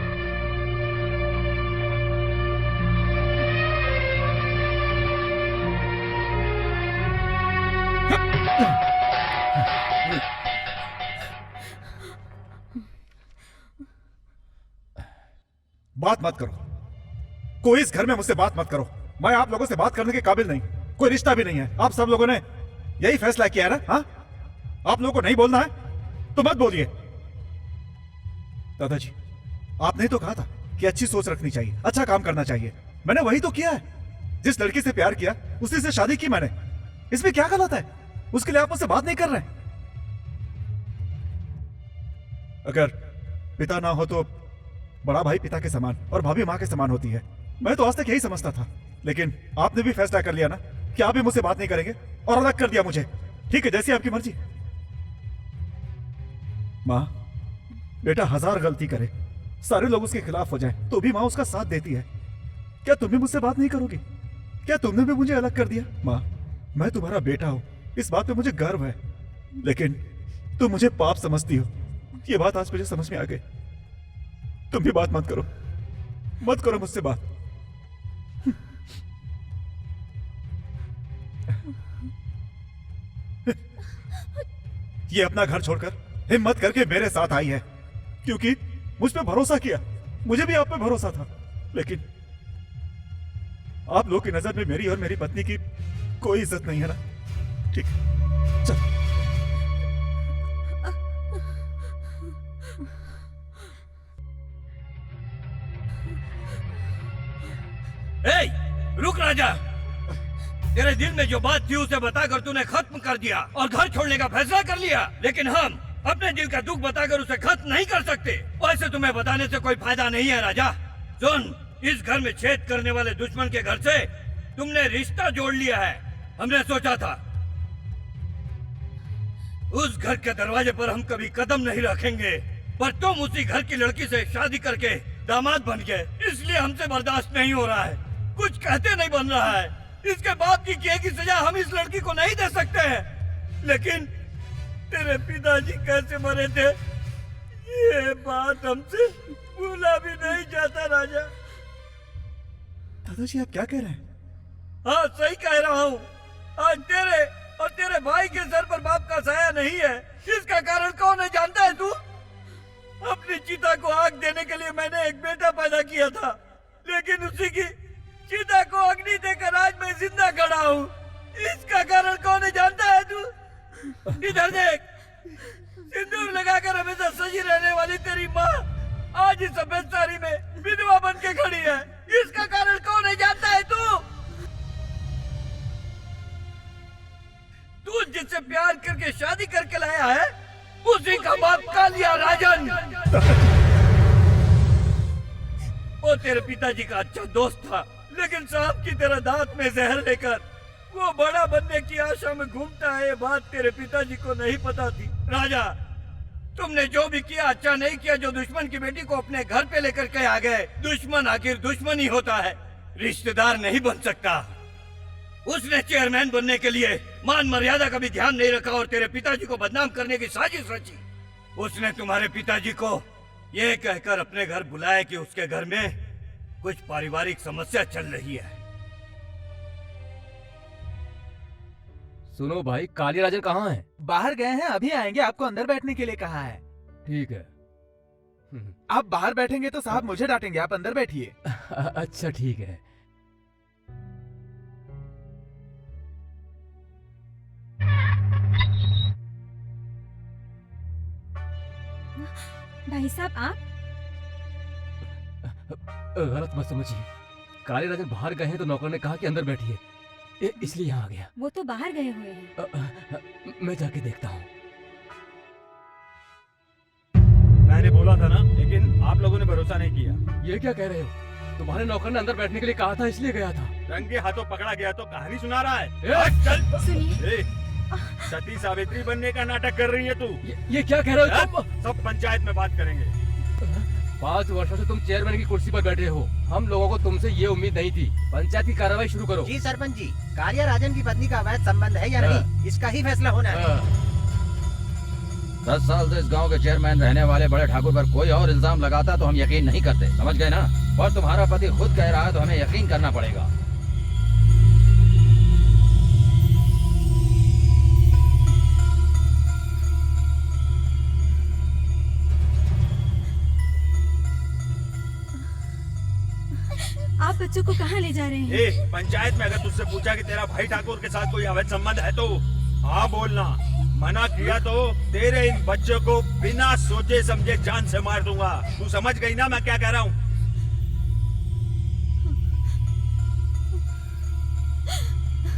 बात मत करो, कोई इस घर में मुझसे बात मत करो। मैं आप लोगों से बात करने के काबिल नहीं, कोई रिश्ता भी नहीं है। आप सब लोगों ने यही फैसला किया है ना? हाँ, आप लोगों को नहीं बोलना है तो मत बोलिए। दादाजी, आपने तो कहा था कि अच्छी सोच रखनी चाहिए, अच्छा काम करना चाहिए। मैंने वही तो किया है। जिस लड़की से प्यार किया उसी से शादी की मैंने। इसमें क्या गलत है? उसके लिए आप मुझसे बात नहीं कर रहे। अगर पिता ना हो तो बड़ा भाई पिता के समान और भाभी माँ के समान होती है। मैं तो आज तक यही समझता था, लेकिन आपने भी फैसला कर लिया ना कि आप भी मुझसे बात नहीं करेंगे और अलग कर दिया मुझे। ठीक है, जैसी आपकी मर्जी। माँ, बेटा हजार गलती करे, सारे लोग उसके खिलाफ हो जाएं, तो भी माँ उसका साथ देती है। क्या तुम भी मुझसे बात नहीं करोगी? क्या तुमने भी मुझे अलग कर दिया? माँ, मैं तुम्हारा बेटा हूं, इस बात पे मुझे गर्व है, लेकिन तुम मुझे पाप समझती हो। ये बात आज मुझे समझ में आ गई। तुम भी बात मत करो, मत करो मुझसे बात। ये अपना घर छोड़कर हिम्मत करके मेरे साथ आई है क्योंकि मुझ पे भरोसा किया। मुझे भी आप पे भरोसा था, लेकिन आप लोगों की नजर में मेरी और मेरी पत्नी की कोई इज्जत नहीं है ना? ठीक, चल। रुक राजा, तेरे दिल में जो बात थी उसे बताकर तूने खत्म कर दिया और घर छोड़ने का फैसला कर लिया, लेकिन हम अपने दिल का दुख बताकर उसे खत्म नहीं कर सकते। वैसे तुम्हें बताने से कोई फायदा नहीं है राजा। सुन, इस घर में छेद करने वाले दुश्मन के घर से तुमने रिश्ता जोड़ लिया है। हमने सोचा था उस घर के दरवाजे पर हम कभी कदम नहीं रखेंगे, पर तुम उसी घर की लड़की से शादी करके दामाद बन गए, इसलिए हमसे बर्दाश्त नहीं हो रहा है। कुछ कहते नहीं बन रहा है। इसके बाप की किए की सजा हम इस लड़की को नहीं दे सकते हैं। लेकिन तेरे पिताजी कैसे मरे थे ये बात हमसे भूला भी नहीं जाता राजा। दादाजी, आप क्या कह रहे हैं? हाँ, सही कह रहा हूँ। आज तेरे और तेरे भाई के सर पर बाप का साया नहीं है। इसका कारण कौन है जानता है तू? अपनी चिता को आग देने के लिए मैंने एक बेटा पैदा किया था, लेकिन उसी की चिता को अग्नि देकर आज मैं जिंदा खड़ा हूँ। इसका कारण कौन है जानता है तू? इधर देख, सिंदूर लगाकर हमेशा सजी रहने वाली तेरी माँ आज इस सफेद साड़ी में विधवा बन के खड़ी है। इसका कारण कौन है जानता है तू? तू जिससे प्यार करके शादी करके लाया है उसी का बाप कालिया राजन। वो तेरे पिताजी का अच्छा दोस्त था, लेकिन सांप की तरह दांत में जहर लेकर वो बड़ा बनने की आशा में घूमता है। ये बात तेरे पिताजी को नहीं पता थी। राजा, तुमने जो भी किया अच्छा नहीं किया जो दुश्मन की बेटी को अपने घर पे लेकर के आ गए। दुश्मन आखिर दुश्मन ही होता है, रिश्तेदार नहीं बन सकता। उसने चेयरमैन बनने के लिए मान मर्यादा का भी ध्यान नहीं रखा और तेरे पिताजी को बदनाम करने की साजिश रची। उसने तुम्हारे पिताजी को ये कहकर अपने घर बुलाया कि उसके घर में कुछ पारिवारिक समस्या चल रही है। सुनो भाई, कालिया राजन कहाँ है? बाहर गए हैं, अभी आएंगे। आपको अंदर बैठने के लिए कहा है। ठीक है। आप बाहर बैठेंगे तो साहब मुझे डांटेंगे। आप अंदर बैठिए। अच्छा ठीक है। भाई साहब, आप गलत मत समझिए। कालिया राजन बाहर गए हैं तो नौकर ने कहा कि अंदर बैठिए, इसलिए यहाँ आ गया। वो तो बाहर गए हुए हैं। मैं जाके देखता हूँ। मैंने बोला था ना, लेकिन आप लोगों ने भरोसा नहीं किया। ये क्या कह रहे हो? तुम्हारे नौकर ने अंदर बैठने के लिए कहा था, इसलिए गया था। रंगे हाथों पकड़ा गया तो कहानी सुना रहा है। चल सुनिए। सती सावित्री बनने का नाटक कर रही है तू। ये क्या कह रहे हो तुम? सब पंचायत में बात करेंगे। 5 वर्षों से तुम चेयरमैन की कुर्सी पर बैठे हो। हम लोगों को तुमसे ये उम्मीद नहीं थी। पंचायत की कार्रवाई शुरू करो। जी सरपंच जी, कालिया राजन की पत्नी का अवैध संबंध है या नहीं, इसका ही फैसला होना है। 10 साल से इस गांव के चेयरमैन रहने वाले बड़े ठाकुर पर कोई और इल्जाम लगाता तो हम यकीन नहीं करते, समझ गए ना? और तुम्हारा पति खुद कह रहा है तो हमें यकीन करना पड़ेगा। आप बच्चों को कहाँ ले जा रहे हैं? पंचायत में अगर तुझसे पूछा कि तेरा भाई ठाकुर के साथ कोई अवैध संबंध है तो हाँ बोलना, मना किया तो तेरे इन बच्चों को बिना सोचे समझे जान से मार दूंगा। तू समझ गई ना मैं क्या कह रहा हूँ?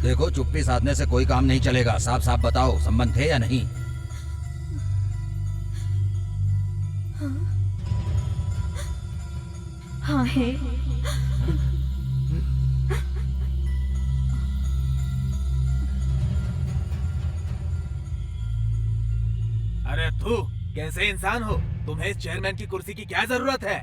देखो, चुप्पी साधने से कोई काम नहीं चलेगा। साफ साफ बताओ, संबंध थे या नहीं? हाँ है। अरे तू कैसे इंसान हो? तुम्हें इस चेयरमैन की कुर्सी की क्या जरूरत है?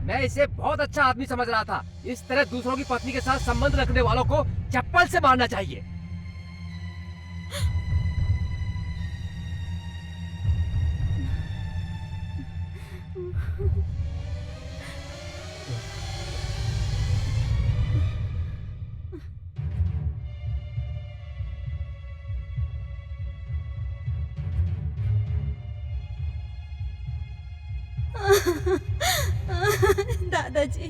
मैं इसे बहुत अच्छा आदमी समझ रहा था। इस तरह दूसरों की पत्नी के साथ संबंध रखने वालों को चप्पल से मारना चाहिए। दादाजी,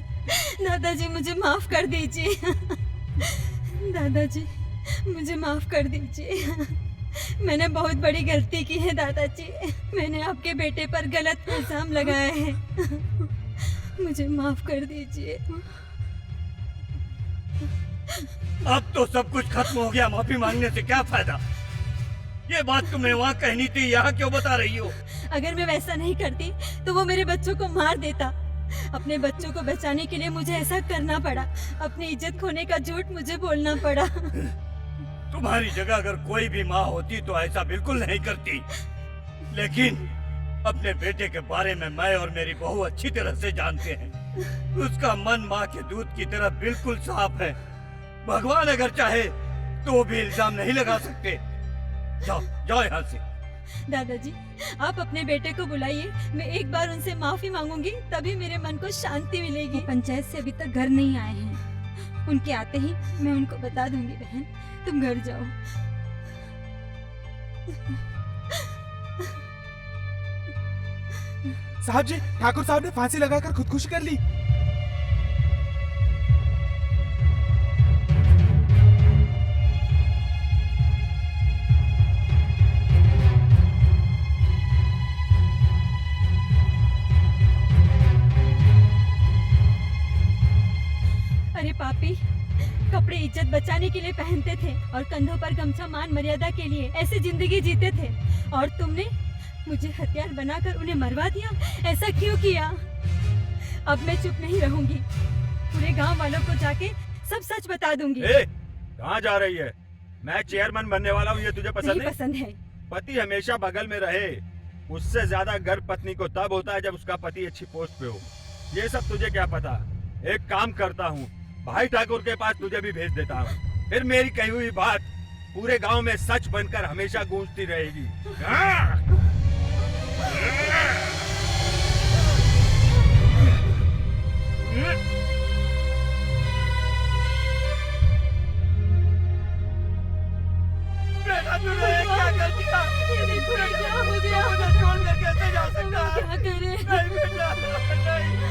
दादाजी मुझे माफ कर दीजिए। दादाजी मुझे माफ कर दीजिए। मैंने बहुत बड़ी गलती की है दादाजी। मैंने आपके बेटे पर गलत इल्जाम लगाया है। मुझे माफ कर दीजिए। अब तो सब कुछ खत्म हो गया, माफी मांगने से क्या फायदा? ये बात तुमने वहाँ कहनी थी, यहाँ क्यों बता रही हो? अगर मैं वैसा नहीं करती तो वो मेरे बच्चों को मार देता। अपने बच्चों को बचाने के लिए मुझे ऐसा करना पड़ा। अपनी इज्जत खोने का झूठ मुझे बोलना पड़ा। तुम्हारी जगह अगर कोई भी माँ होती तो ऐसा बिल्कुल नहीं करती। लेकिन अपने बेटे के बारे में मैं और मेरी बहू अच्छी तरह से जानते हैं। उसका मन माँ के दूध की तरह बिल्कुल साफ है। भगवान अगर चाहे तो भी इल्जाम नहीं लगा सकते। जाओ जाओ यहाँ से। दादाजी आप अपने बेटे को बुलाइए। मैं एक बार उनसे माफी मांगूंगी, तभी मेरे मन को शांति मिलेगी। वो पंचायत से अभी तक घर नहीं आए हैं। उनके आते ही मैं उनको बता दूंगी। बहन तुम घर जाओ। साहब जी, ठाकुर साहब ने फांसी लगाकर खुदकुशी कर ली। अरे पापी, कपड़े इज्जत बचाने के लिए पहनते थे और कंधों पर गमछा मान मर्यादा के लिए ऐसे जिंदगी जीते थे, और तुमने मुझे हथियार बनाकर उन्हें मरवा दिया। ऐसा क्यों किया? अब मैं चुप नहीं रहूंगी। पूरे गांव वालों को जाके सब सच बता दूंगी। कहाँ जा रही है? मैं चेयरमैन बनने वाला हूँ, ये तुझे पसंद नहीं पसंद है। पति हमेशा बगल में रहे। उससे ज्यादा गर्व पत्नी को तब होता है जब उसका पति अच्छी पोस्ट पे हो। ये सब तुझे क्या पता? एक काम करता हूँ, भाई ठाकुर के पास तुझे भी भेज देता हूँ। फिर मेरी कही हुई बात पूरे गांव में सच बनकर हमेशा गूंजती रहेगी। बेटा तूने क्या कर दिया? ये देखो क्या हो गया। मुझे छोड़ कर कैसे जा सकता है? क्या करे? नहीं बेटा, नहीं।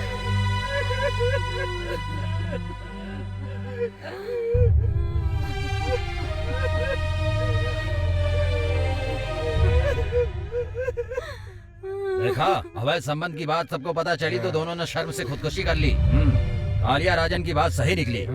देखा, अवैध संबंध की बात सबको पता चली तो दोनों ने शर्म से खुदकुशी कर ली। कालिया राजन की बात सही निकली।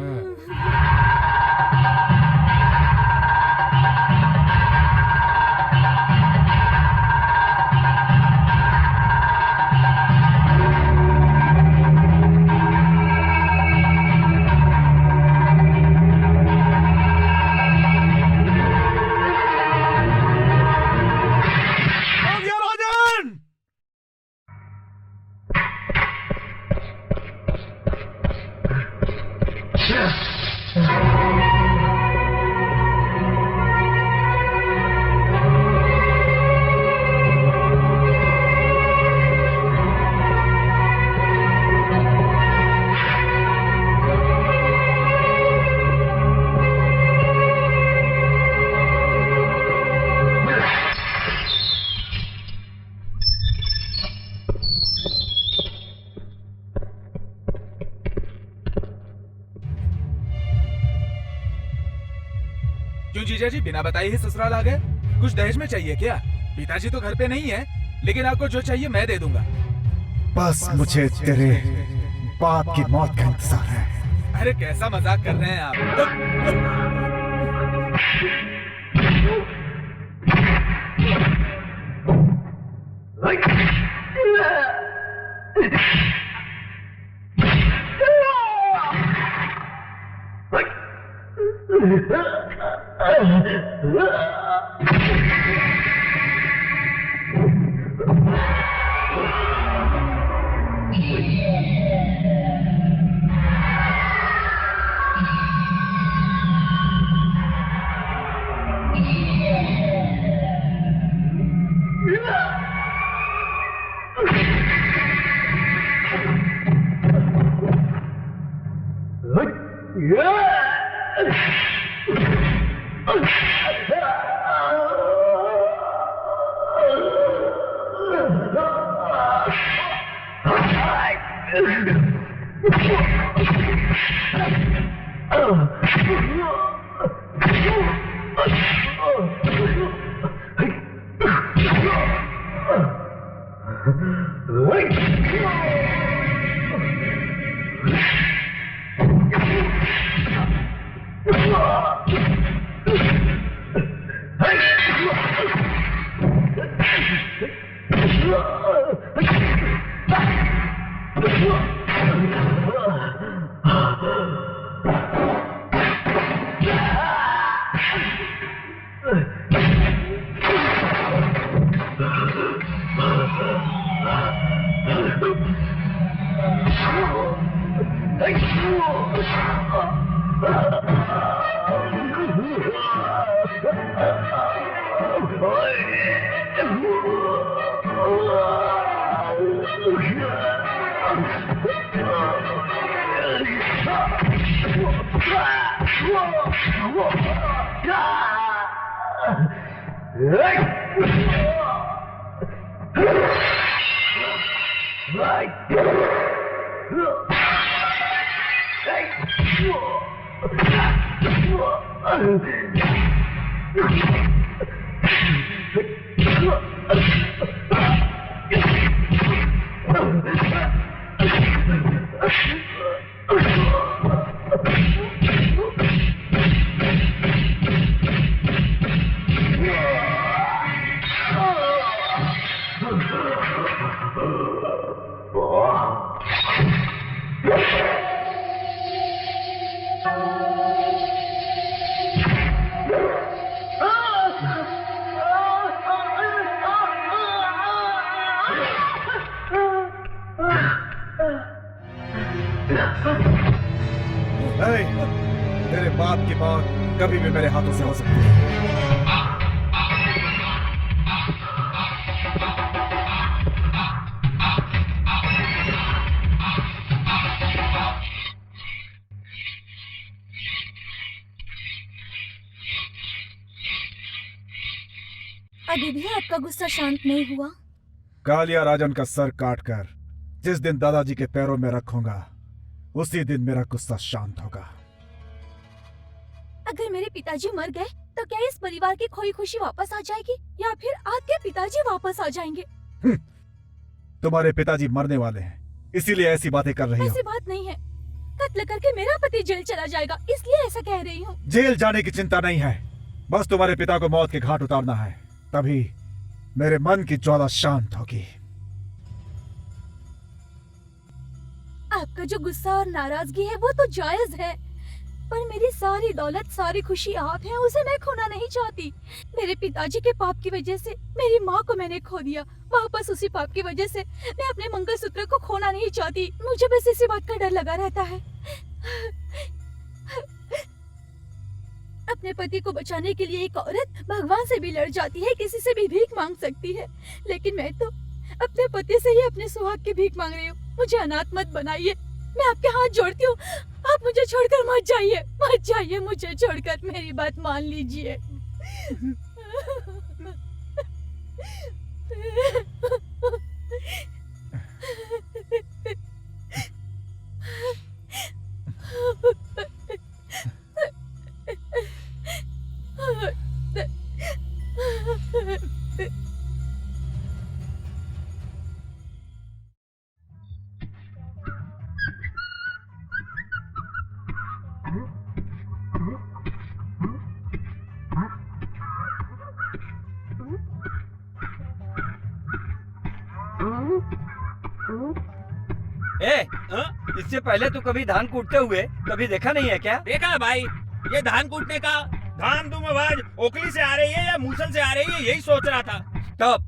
क्यों जीजा जी बिना बताए ही ससुराल आ गए? कुछ दहेज में चाहिए क्या? पिताजी तो घर पे नहीं है, लेकिन आपको जो चाहिए मैं दे दूंगा। बस मुझे तेरे बाप की मौत का इंतजार है। अरे कैसा मजाक कर रहे हैं आप? तेरे बाप की मौत कभी भी मेरे हाथों से हो सकती है। अभी भी आपका गुस्सा शांत नहीं हुआ? कालिया राजन का सर काटकर जिस दिन दादाजी के पैरों में रखूंगा उसी दिन मेरा गुस्सा शांत होगा। अगर मेरे पिताजी मर गए तो क्या इस परिवार की खोई खुशी वापस आ जाएगी या फिर आपके पिताजी वापस आ जाएंगे? तुम्हारे पिताजी मरने वाले हैं इसीलिए ऐसी बातें कर रही हो। ऐसी बात नहीं है, कत्ल करके मेरा पति जेल चला जाएगा इसलिए ऐसा कह रही हूँ। जेल जाने की चिंता नहीं है, बस तुम्हारे पिता को मौत के घाट उतारना है, तभी मेरे मन की ज्वाला शांत होगी। आपका जो गुस्सा और नाराजगी है वो तो जायज है, पर मेरी सारी दौलत सारी खुशी आप हैं, उसे मैं खोना नहीं चाहती। मेरे पिताजी के पाप की वजह से मेरी माँ को मैंने खो दिया, वापस उसी पाप की वजह से मैं अपने मंगलसूत्र को खोना नहीं चाहती। मुझे बस इसी बात का डर लगा रहता है। अपने पति को बचाने के लिए एक औरत भगवान से भी लड़ जाती है, किसी से भी भीख मांग सकती है, लेकिन मैं तो अपने पति से ही अपने सुहाग की भीख मांग रही हूँ। मुझे अनाथ मत बनाइए, मैं आपके हाथ जोड़ती हूँ, आप मुझे छोड़कर मत जाइए, मुझे छोड़कर, मेरी बात मान लीजिए। इससे पहले तो कभी धान कूटते हुए कभी देखा नहीं है क्या? देखा है भाई, ये धान कूटने का धाम धूम आवाज ओखली से आ रही है या मूसल से आ रही है, यही सोच रहा था। स्टॉप।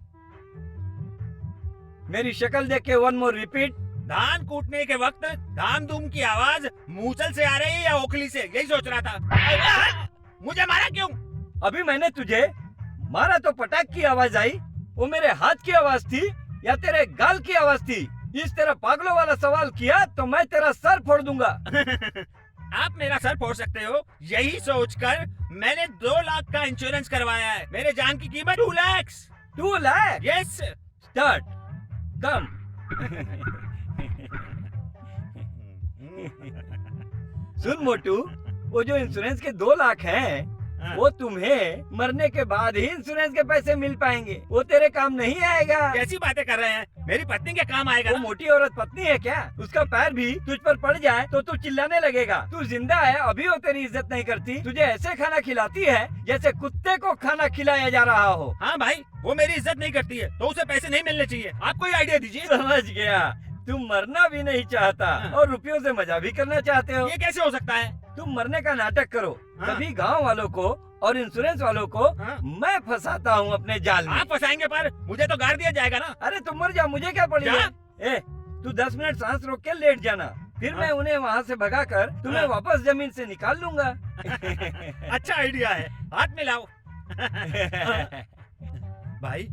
मेरी शक्ल देख के वन मोर रिपीट। धान कूटने के वक्त धाम धूम की आवाज मूसल से आ रही है या ओखली से, यही सोच रहा था। मुझे मारा क्यों? अभी मैंने तुझे मारा तो पटाख की आवाज आई, वो मेरे हाथ की आवाज थी या तेरे गाल की आवाज थी? इस तरह पागलों वाला सवाल किया तो मैं तेरा सर फोड़ दूंगा। आप मेरा सर फोड़ सकते हो, यही सोचकर मैंने 2 लाख का इंश्योरेंस करवाया है। मेरे जान की कीमत 2 लाख। 2 लाख? यस। स्टार्ट। कम। सुन मोटू, वो जो इंश्योरेंस के 2 लाख हैं, वो तुम्हें मरने के बाद ही इंश्योरेंस के पैसे मिल पाएंगे, वो तेरे काम नहीं आएगा। कैसी बातें कर रहे हैं? मेरी पत्नी के काम आएगा। वो मोटी औरत पत्नी है क्या? उसका पैर भी तुझ पर पड़ जाए तो तू चिल्लाने लगेगा। तू जिंदा है, अभी वो तेरी इज्जत नहीं करती, तुझे ऐसे खाना खिलाती है जैसे कुत्ते को खाना खिलाया जा रहा हो। हाँ भाई, वो मेरी इज्जत नहीं करती है तो उसे पैसे नहीं मिलने चाहिए। आप कोई आइडिया दीजिए। समझ गया, तुम मरना भी नहीं चाहता और रुपयों से मजा भी करना चाहते हो। ये कैसे हो सकता है? तुम मरने का नाटक करो, तभी गांव वालों को और इंश्योरेंस वालों को मैं फंसाता हूँ अपने जाल में। आप फंसाएंगे पर मुझे तो गाड़ दिया जाएगा ना। अरे तुम मर जा, मुझे क्या पड़ी है? ए, तू 10 मिनट सांस रोक के लेट जाना, फिर मैं उन्हें वहाँ से भगाकर तुम्हें वापस जमीन से निकाल लूंगा। अच्छा आइडिया है, हाथ में लाओ। भाई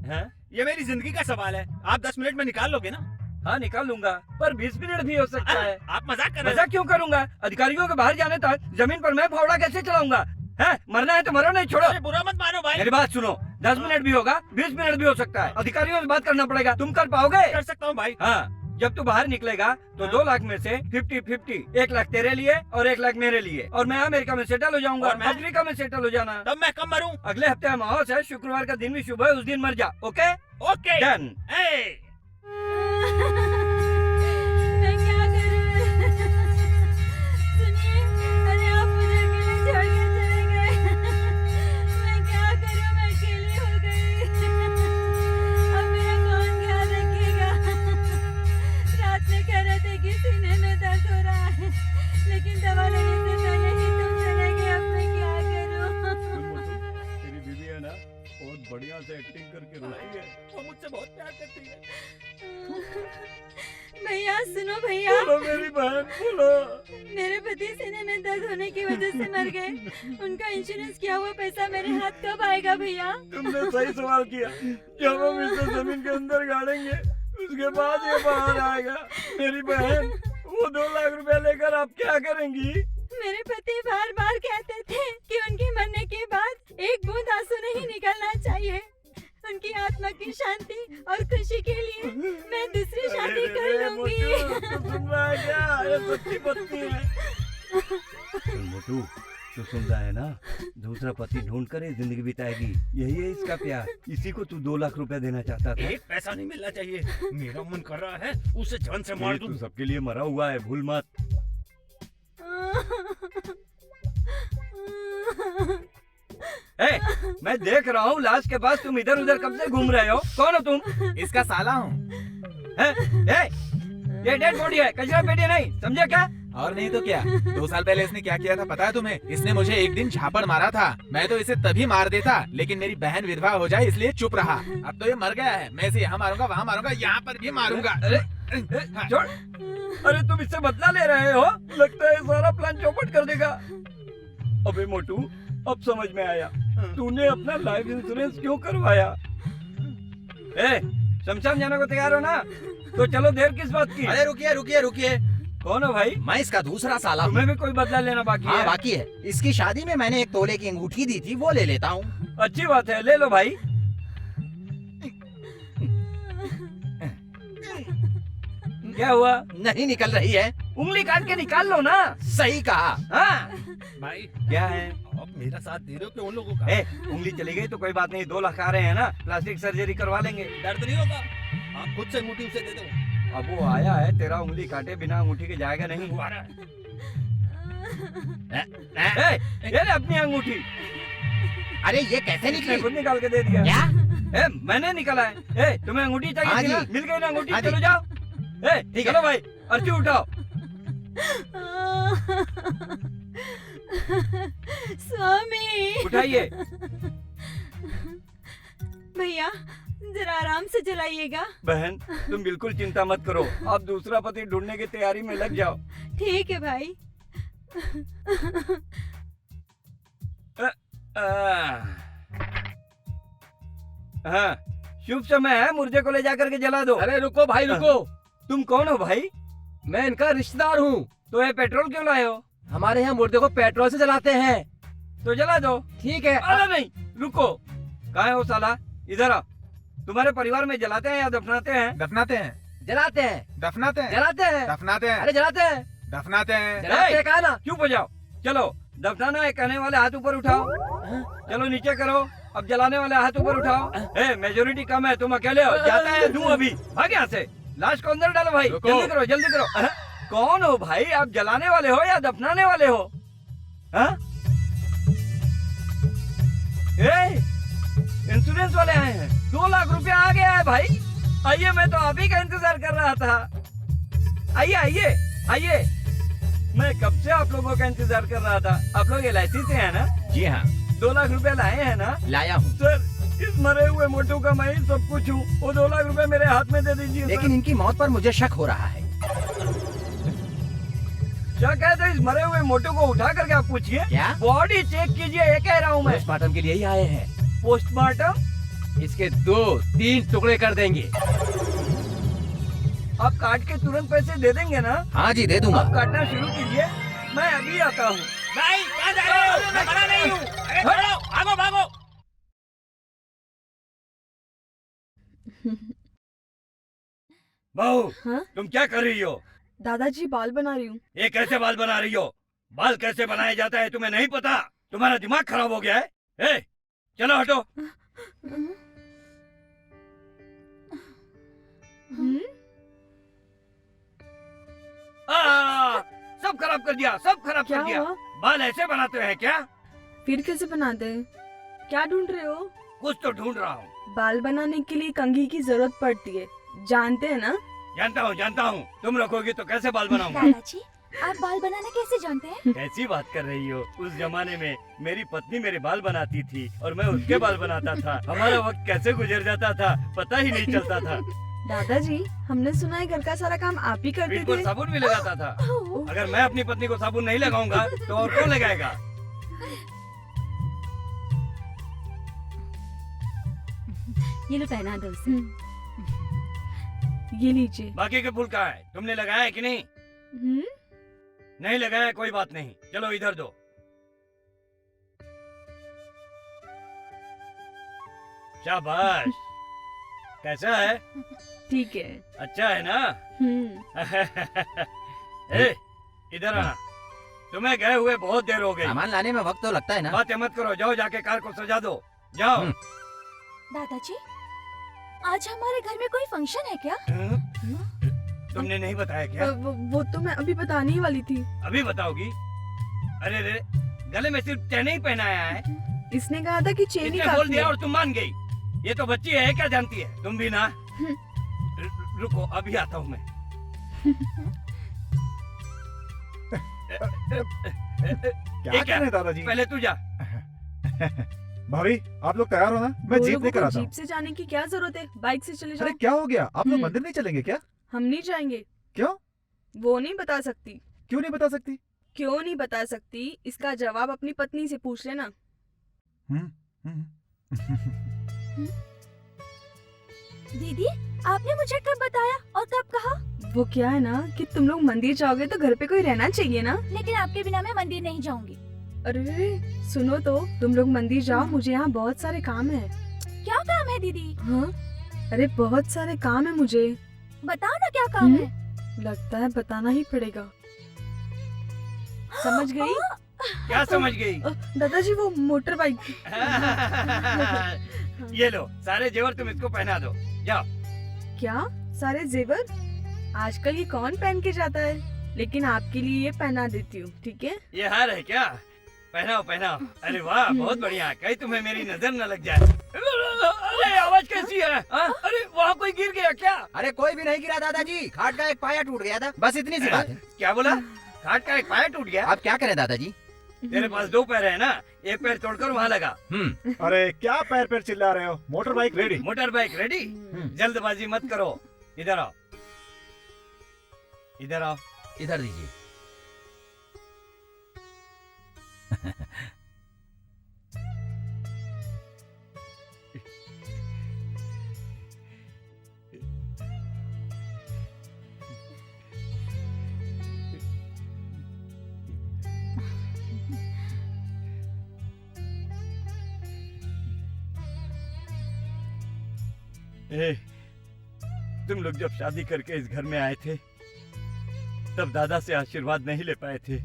ये मेरी जिंदगी का सवाल है, आप 10 मिनट में निकाल लोगे ना? हाँ निकाल लूंगा, पर 20 मिनट भी हो सकता है। आप मजाक कर रहे हैं? मजाक क्यों करूंगा? अधिकारियों के बाहर जाने तक जमीन पर मैं फावड़ा कैसे चलाऊंगा? है, मरना है तो मरो, नहीं छोड़ो। बुरा मत मानो भाई। मेरी बात सुनो, 10 मिनट भी होगा, 20 मिनट भी हो सकता है। अधिकारियों से बात करना पड़ेगा। तुम कर पाओगे? कर सकता हूँ भाई। हाँ, जब तू बाहर निकलेगा तो 2 लाख में से 50-50, 1 लाख तेरे लिए और 1 लाख मेरे लिए, और मैं अमेरिका में सेटल हो जाऊंगा। अफ्रीका में सेटल हो जाना। तब मैं कब मरूं? अगले हफ्ते अमावस है, शुक्रवार का दिन भी शुभ है, उस दिन मर जा। Okay okay done. मैं क्या करूं? सुनिए, अरे आप मुझे अकेले छोड़ के चले गए। मैं क्या करूं? मैं अकेली हो गई। अब मेरा कौन ख्याल रखेगा? रात में कह रहे थे कि सीने में दर्द हो रहा है, लेकिन दवा लेने से पहले ही तुम चले गए। अब मैं क्या करूं? तेरी बीवी है ना, बहुत बढ़िया से एक्टिंग करके रोती है। वो मुझसे बहुत प्यार करती है। भैया सुनो भैया। बोलो मेरी बहन, बोलो। मेरे पति सीने में दर्द होने की वजह से मर गए। उनका इंश्योरेंस किया हुआ पैसा मेरे हाथ कब आएगा भैया? तुमने सही सवाल किया। जब हम इसे जमीन के अंदर गाड़ेंगे उसके बाद ये बाहर आएगा। मेरी बहन, वो 2 लाख रुपए लेकर आप क्या करेंगी? मेरे पति बार बार कहते थे कि उनके मरने के बाद एक बूंद आंसू नहीं निकलना चाहिए। उनकी आत्मा की शांति और खुशी के लिए मैं दूसरी शादी कर लूंगी। सुन रहा है क्या? ये सच्ची पत्नी है। सुन मोटू, तू सुन रहा है ना? दूसरा पति ढूंढ कर ही जिंदगी बिताएगी, यही है इसका प्यार। इसी को तू 2 लाख रुपए देना चाहता था। एक पैसा नहीं मिलना चाहिए। मेरा मन कर रहा है उसे जान से मार दूं। तू सबके लिए मरा हुआ है, भूल मत। ए, मैं देख रहा हूँ लाश के पास तुम इधर उधर कब से घूम रहे हो। कौन हो तुम? इसका साला हूँ। ये डेड बॉडी है, कचरा पेटी नहीं, समझे क्या? और नहीं तो क्या। 2 साल पहले इसने क्या किया था पता है तुम्हें? इसने मुझे एक दिन झापड़ मारा था। मैं तो इसे तभी मार देता, लेकिन मेरी बहन विधवा हो जाए इसलिए चुप रहा। अब तो ये मर गया है। मैं इसे यहाँ मारूंगा, वहाँ मारूंगा, यहाँ पर भी मारूंगा। छोड़। अरे तुम इससे बदला ले रहे हो? लगता है सारा प्लान चौपट कर देगा। अबे मोटू, अब समझ में आया तूने अपना लाइफ इंश्योरेंस क्यों करवाया। ए, शमशान जाने को तैयार हो ना? तो चलो, देर किस बात की? अरे रुकिए रुकिए रुकिए। कौन हो भाई? मैं इसका दूसरा साला। तुम्हें भी कोई बदला लेना बाकी है? बाकी है। इसकी शादी में मैंने 1 तोले की अंगूठी दी थी, वो ले लेता हूँ। अच्छी बात है, ले लो भाई। क्या हुआ? नहीं निकल रही है। उंगली काट के निकाल लो ना। सही कहा। हाँ भाई क्या है? अब मेरा साथ दे रहे हो कि उन लोगों का? उंगली चली गई तो कोई बात नहीं, 2 लाख आ रहे हैं ना, प्लास्टिक सर्जरी करवा लेंगे। दर्द नहीं होगा? आप खुद से अंगूठी उसे दे दो। अब वो आया है, तेरा उंगली काटे बिना अंगूठी के जाएगा नहीं। वो आ रहा है। ये ले अपनी अंगूठी। अरे ये कैसे निकली? खुद निकाल के दे दिया। क्या? मैंने निकाला है। तुम्हें अंगूठी चाहिए थी ना? मिल गई ना अंगूठी? चलो जाओ। ठीक है। चलो भाई, अर्ची उठाओ। स्वामी उठाइए। भैया जरा आराम से चलाइएगा। बहन तुम बिल्कुल चिंता मत करो, आप दूसरा पति ढूंढने की तैयारी में लग जाओ। ठीक है भाई। हाँ, शुभ समय है, मुर्दे को ले जाकर के जला दो। अरे रुको भाई रुको। तुम कौन हो भाई? मैं इनका रिश्तेदार हूँ। तो ये पेट्रोल क्यों लाए हो? हमारे यहाँ मुर्दे को पेट्रोल से जलाते हैं। तो जला दो। ठीक है। अरे नहीं, रुको। कहाँ है वो साला? इधर आओ। तुम्हारे परिवार में जलाते हैं या दफनाते हैं? दफनाते हैं। जलाते हैं। दफनाते हैं। जलाते हैं। दफनाते हैं। अरे जलाते हैं। दफनाते हैं। जलाते हैं कहा ना। चुप हो जाओ। चलो दफनाना है कहने वाले हाथ ऊपर उठाओ। चलो नीचे करो। अब जलाने वाले हाथ ऊपर उठाओ। मेजोरिटी कम है, तुम अकेले हो। जाता है दूं अभी। भाग यहाँ से। लाश को अंदर डालो भाई। जल्दी करो जल्दी करो। कौन हो भाई? आप जलाने वाले हो या दफनाने वाले हो? इंश्योरेंस वाले आए हैं। 2 लाख रुपया आ गया है भाई। आइए, मैं तो आप ही का इंतजार कर रहा था। आइए आइए आइए। मैं कब से आप लोगों का इंतजार कर रहा था। आप लोग LIC से हैं ना? जी हाँ। 2 लाख रुपया लाए हैं ना? लाया हूँ सर। इस मरे हुए मोटू का मैं ही सब कुछ हूँ। वो 2 लाख रुपए मेरे हाथ में दे दीजिए। लेकिन इनकी मौत पर मुझे शक हो रहा है। क्या कहते? इस मरे हुए मोटू को उठा करके आप पूछिए। क्या? बॉडी चेक कीजिए, ये कह रहा हूँ मैं। पोस्टमार्टम के लिए ही आए हैं। पोस्टमार्टम? इसके 2-3 टुकड़े कर देंगे। आप काट के तुरंत पैसे दे देंगे ना? हाँ जी दे दूंगा। आप काटना शुरू कीजिए, मैं अभी आता हूँ। भाई कहाँ जा रहे हो? मैं मना नहीं हूँ। अरे छोड़ो, भागो भागो। बहू, हाँ? तुम क्या कर रही हो? दादाजी बाल बना रही हूँ। ये कैसे बाल बना रही हो? बाल कैसे बनाया जाता है तुम्हें नहीं पता? तुम्हारा दिमाग खराब हो गया है? चलो हटो। सब खराब कर दिया, सब खराब कर दिया। बाल ऐसे बनाते हैं क्या? फिर कैसे बनाते हैं? क्या ढूंढ रहे हो? कुछ तो ढूंढ रहा हूँ। बाल बनाने के लिए कंघी की जरूरत पड़ती है, जानते हैं ना? जानता हूँ। तुम रखोगी तो कैसे बाल बनाऊंगा? दादाजी आप बाल बनाना कैसे जानते हैं? कैसी बात कर रही हो? उस जमाने में मेरी पत्नी मेरे बाल बनाती थी और मैं उसके बाल बनाता था। हमारा वक्त कैसे गुजर जाता था पता ही नहीं चलता था। दादाजी हमने सुना है घर का सारा काम आप ही करते बिल्कुल, थे। साबुन भी लगाता था। अगर मैं अपनी पत्नी को साबुन नहीं लगाऊंगा तो और कौन लगाएगा? ये लो पहना दो उसे। ये लीजिए। बाकी के फूल कहाँ है? तुमने लगाया है कि नहीं? नहीं लगाया, कोई बात नहीं। चलो इधर दो। शाबाश। कैसा है? ठीक है। अच्छा है ना? इधर आना। तुम्हें गए हुए बहुत देर हो गई। सामान लाने में वक्त तो लगता है ना। बातें मत करो, जाओ जाके कार को सजा दो। जाओ। दादाजी आज हमारे घर में कोई फंक्शन है क्या? तुमने नहीं बताया क्या? वो तो मैं अभी बताने ही वाली थी। अभी बताओगी? अरे रे, गले में सिर्फ चेन ही पहनाया है। इसने कहा था कि चेन ही इसने बोल दिया और तुम मान गई। ये तो बच्ची है, क्या जानती है? तुम भी ना। रुको, अभी आता हूँ मैं। क्या कर रहे हैं दादाजी? पहले तू जा। भाभी आप लोग तैयार हो ना? मैं जीप लेकर आता हूँ। जीप से जाने की क्या जरूरत है? बाइक से चले जाओ। अरे क्या हो गया? आप लोग मंदिर नहीं चलेंगे क्या? हम नहीं जाएंगे। क्यों? वो नहीं बता सकती। क्यों नहीं बता सकती? क्यों नहीं बता सकती इसका जवाब अपनी पत्नी से पूछ लेना। दीदी आपने मुझे कब बताया और कब कहा? वो क्या है ना कि तुम लोग मंदिर जाओगे तो घर पे कोई रहना चाहिए ना। लेकिन आपके बिना मैं मंदिर नहीं जाऊंगी। अरे सुनो तो, तुम लोग मंदिर जाओ, मुझे यहाँ बहुत सारे काम है। क्या काम है दीदी? हाँ अरे बहुत सारे काम है मुझे। बताओ ना क्या काम है। लगता है बताना ही पड़ेगा। समझ गई? क्या समझ गई? दादाजी वो मोटर बाइक। ये लो सारे जेवर, तुम इसको पहना दो, जाओ। क्या सारे जेवर? आजकल ये कौन पहन के जाता है, लेकिन आपके लिए ये पहना देती हूँ, ठीक है? ये हार है क्या? पहनाओ पहनाओ। अरे वाह बहुत बढ़िया, कहीं तुम्हें मेरी नजर न लग जाए। अरे आवाज कैसी है? अरे वहाँ कोई गिर गया क्या? अरे कोई भी नहीं गिरा दादाजी, खाट का एक पाया टूट गया था, बस इतनी सी बात है। क्या बोला? खाट का एक पाया टूट गया? अब क्या करें दादाजी? तेरे पास 2 पैर है ना, एक पैर तोड़कर वहाँ लगा। अरे क्या पैर पैर चिल्ला रहे हो? Motor bike ready. Motor bike ready? जल्दबाजी मत करो, इधर आओ, इधर आओ। इधर दीजिए। तुम लोग जब शादी करके इस घर में आए थे तब दादा से आशीर्वाद नहीं ले पाए थे,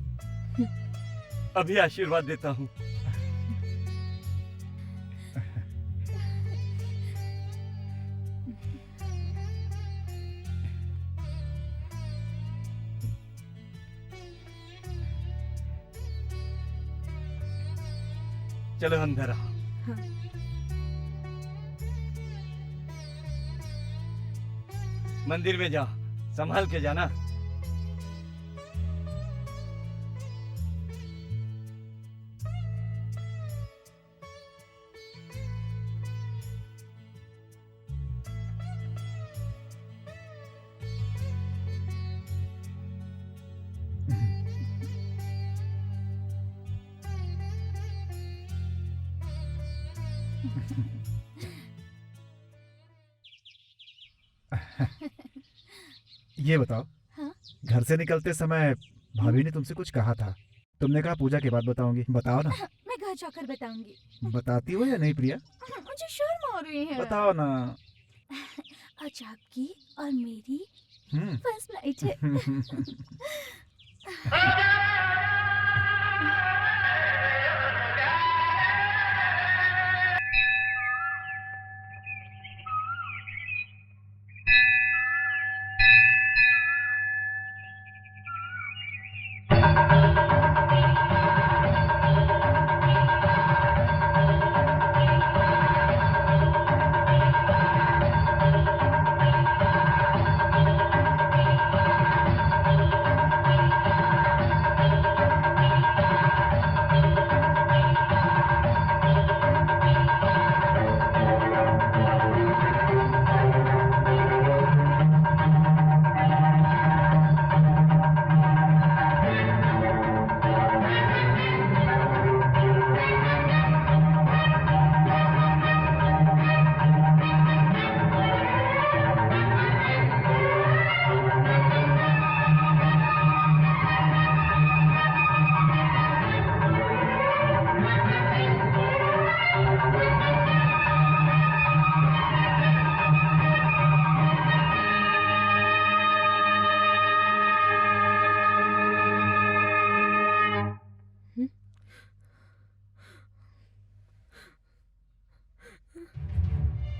अभी आशीर्वाद देता हूँ। चलो अंदर आओ। मंदिर में जाओ, संभाल के जाना। ये बताओ, हाँ? घर से निकलते समय भाभी ने तुमसे कुछ कहा था, तुमने कहा पूजा के बाद बताऊंगी, बताओ ना। मैं घर जाकर बताऊंगी। बताती हो या नहीं प्रिया? मुझे शर्म आ रही है। बताओ ना। आज आपकी और मेरी हम्म। फर्स्ट नाइट है।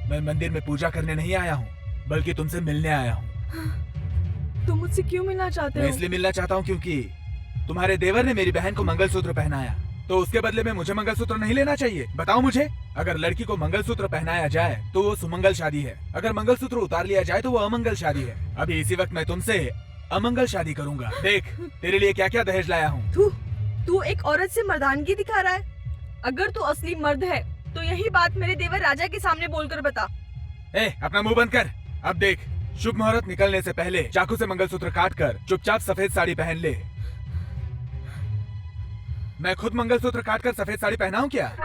मैं मंदिर में पूजा करने नहीं आया हूँ, बल्कि तुमसे मिलने आया हूँ। तुम मुझसे क्यों मिलना चाहते हो? मैं इसलिए मिलना चाहता हूँ क्योंकि तुम्हारे देवर ने मेरी बहन को मंगलसूत्र पहनाया, तो उसके बदले में मुझे मंगलसूत्र नहीं लेना चाहिए? बताओ मुझे, अगर लड़की को मंगलसूत्र पहनाया जाए तो वो सुमंगल शादी है, अगर मंगलसूत्र उतार लिया जाए तो वो अमंगल शादी है। अभी इसी वक्त मैं तुमसे अमंगल शादी करूंगा। देख तेरे लिए क्या क्या दहेज लाया हूँ। तू एक औरत से मर्दानगी दिखा रहा है। अगर तू असली मर्द है तो यही बात मेरे देवर राजा के सामने बोलकर बता। अपना मुंह बंद कर। अब देख, शुभ मुहूर्त निकलने से पहले चाकू से मंगलसूत्र काट कर चुपचाप सफेद साड़ी पहन ले। मैं खुद मंगलसूत्र काट कर सफेद साड़ी पहनाऊं क्या?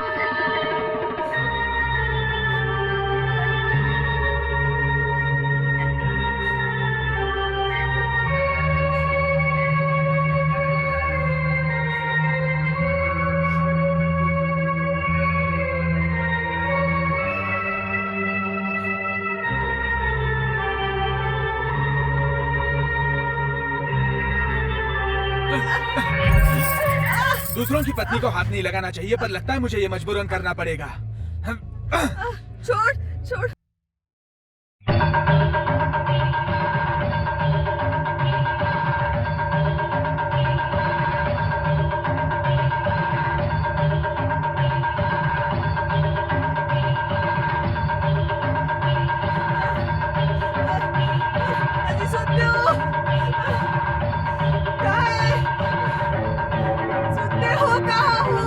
दूसरों की पत्नी को हाथ नहीं लगाना चाहिए, पर लगता है मुझे ये मजबूरन करना पड़ेगा। छोड़ छोड़। अजी सुनते हो? कहाँ है? सुनते हो? कहाँ हो?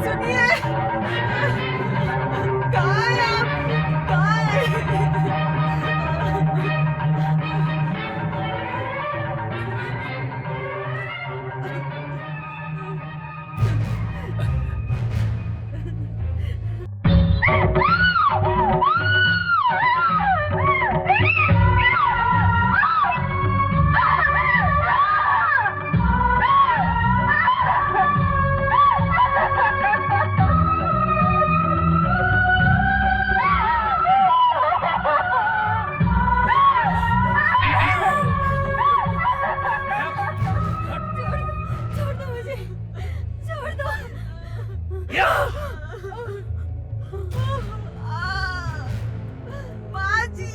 सुनिए, कहाँ है आप? कहाँ है? छोड़ दो मुझे, छोड़ दो। माँ जी।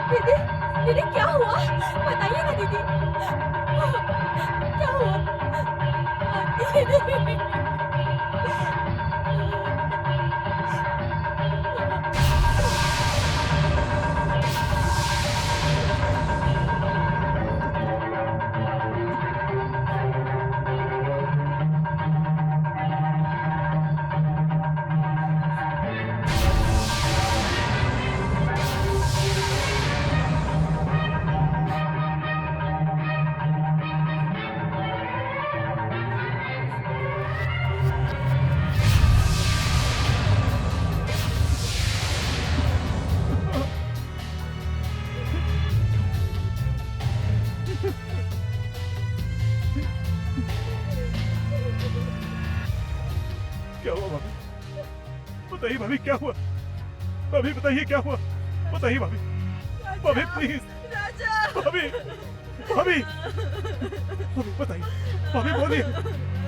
दीदी, दीदी क्या हुआ? बताइए ना दीदी, क्या हुआ? दीदी क्या हुआ भाभी? बताइए भाभी क्या हुआ? भाभी बताइए क्या हुआ? बताइए भाभी, भाभी प्लीज, राजा, भाभी भाभी बताइए, भाभी बोलिए,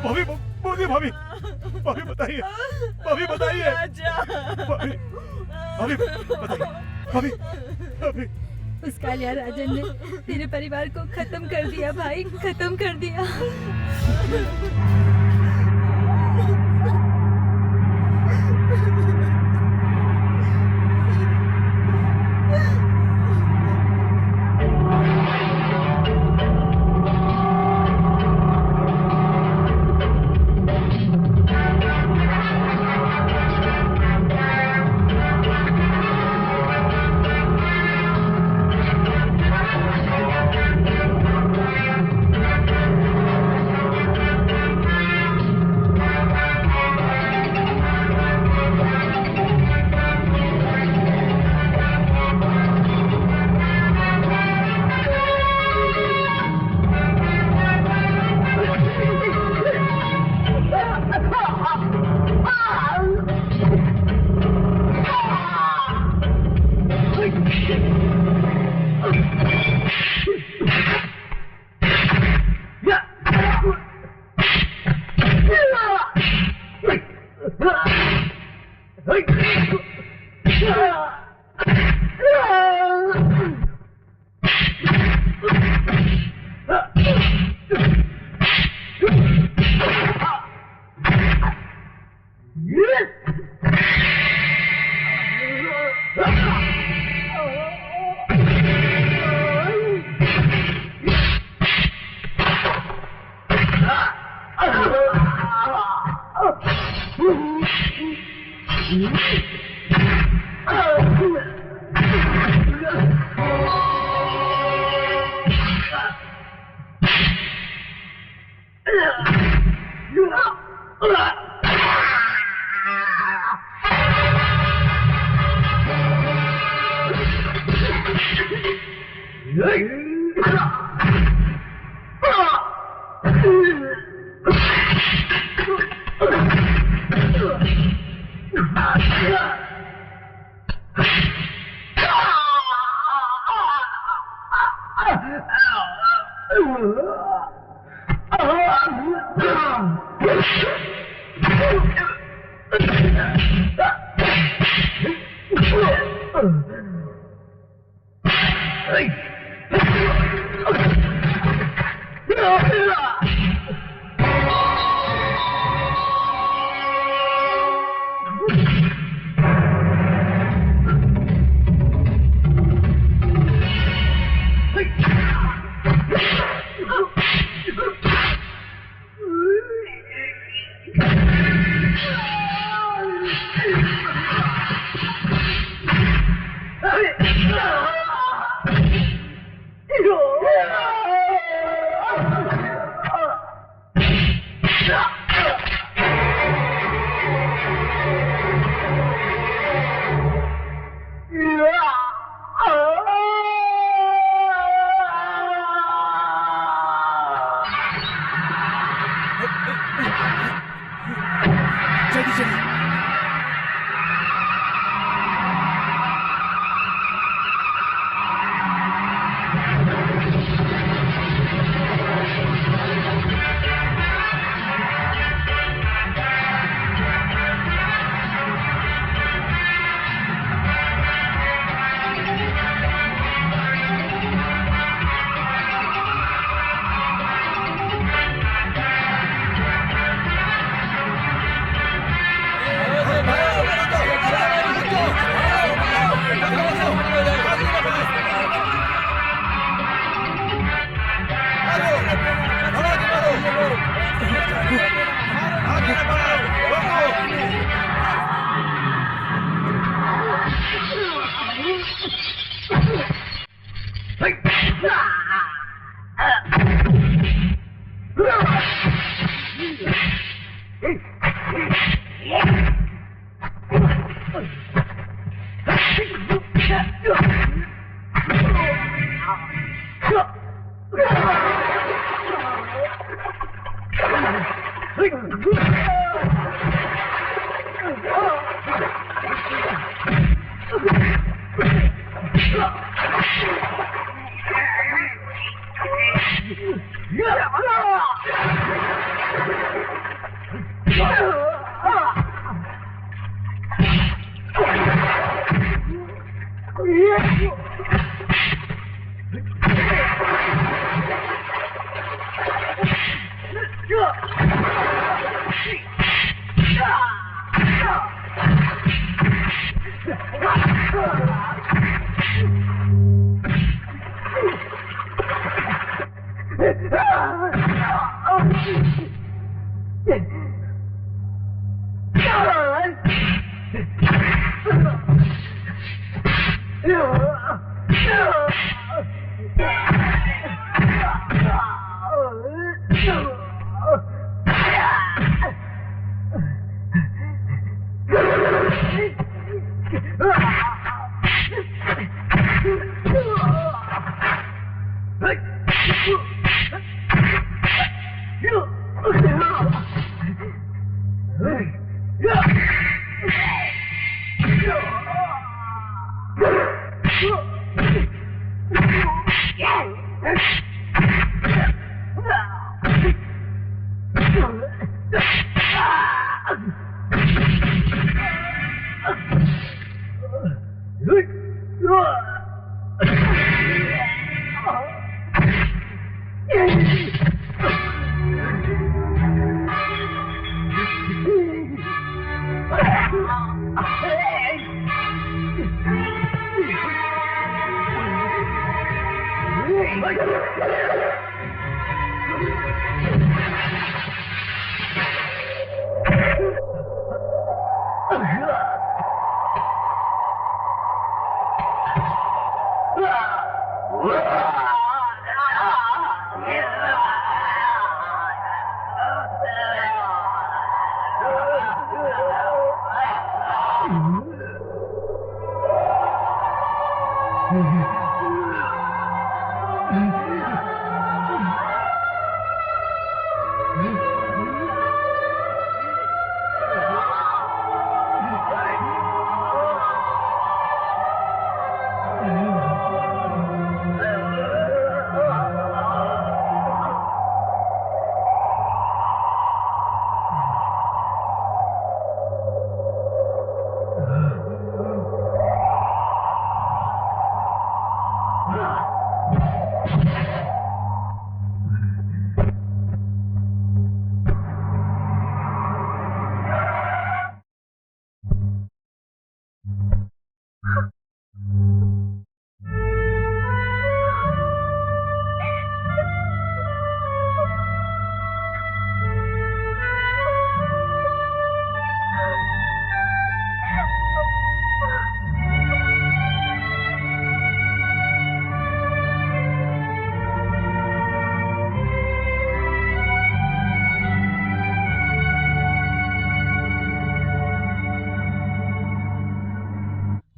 भाभी बोलिए, भाभी बताइए, भाभी बताइए, भाभी बताइए, भाभी। उस कालिया राजन ने तेरे परिवार को खत्म कर दिया भाई, खत्म कर दिया।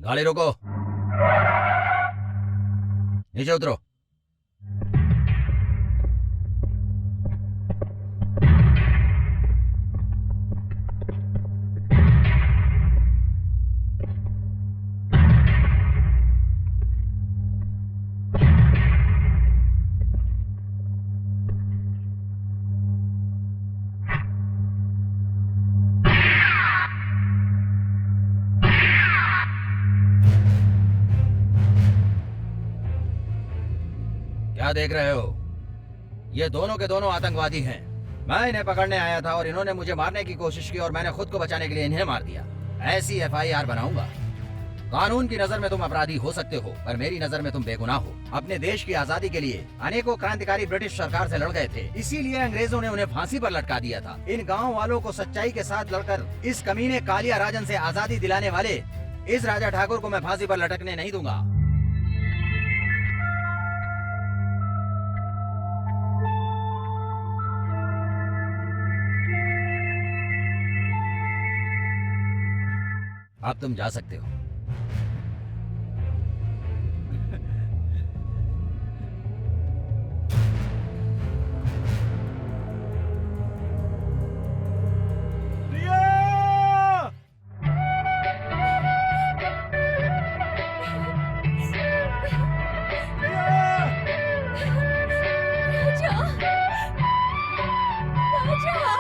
गाड़ी रोको, नीचे उतरो। क्या देख रहे हो? ये दोनों के दोनों आतंकवादी हैं। मैं इन्हें पकड़ने आया था और इन्होंने मुझे मारने की कोशिश की और मैंने खुद को बचाने के लिए इन्हें मार दिया। ऐसी FIR बनाऊंगा। कानून की नजर में तुम अपराधी हो सकते हो, पर मेरी नजर में तुम बेगुनाह हो। अपने देश की आजादी के लिए अनेकों क्रांतिकारी ब्रिटिश सरकार से लड़ गए थे, इसीलिए अंग्रेजों ने उन्हें फांसी पर लटका दिया था। इन गाँव वालों को सच्चाई के साथ लड़कर इस कमीने कालिया राजन से आजादी दिलाने वाले इस राजा ठाकुर को मैं फांसी पर लटकने नहीं दूंगा। अब तुम जा सकते हो। राजा, राजा।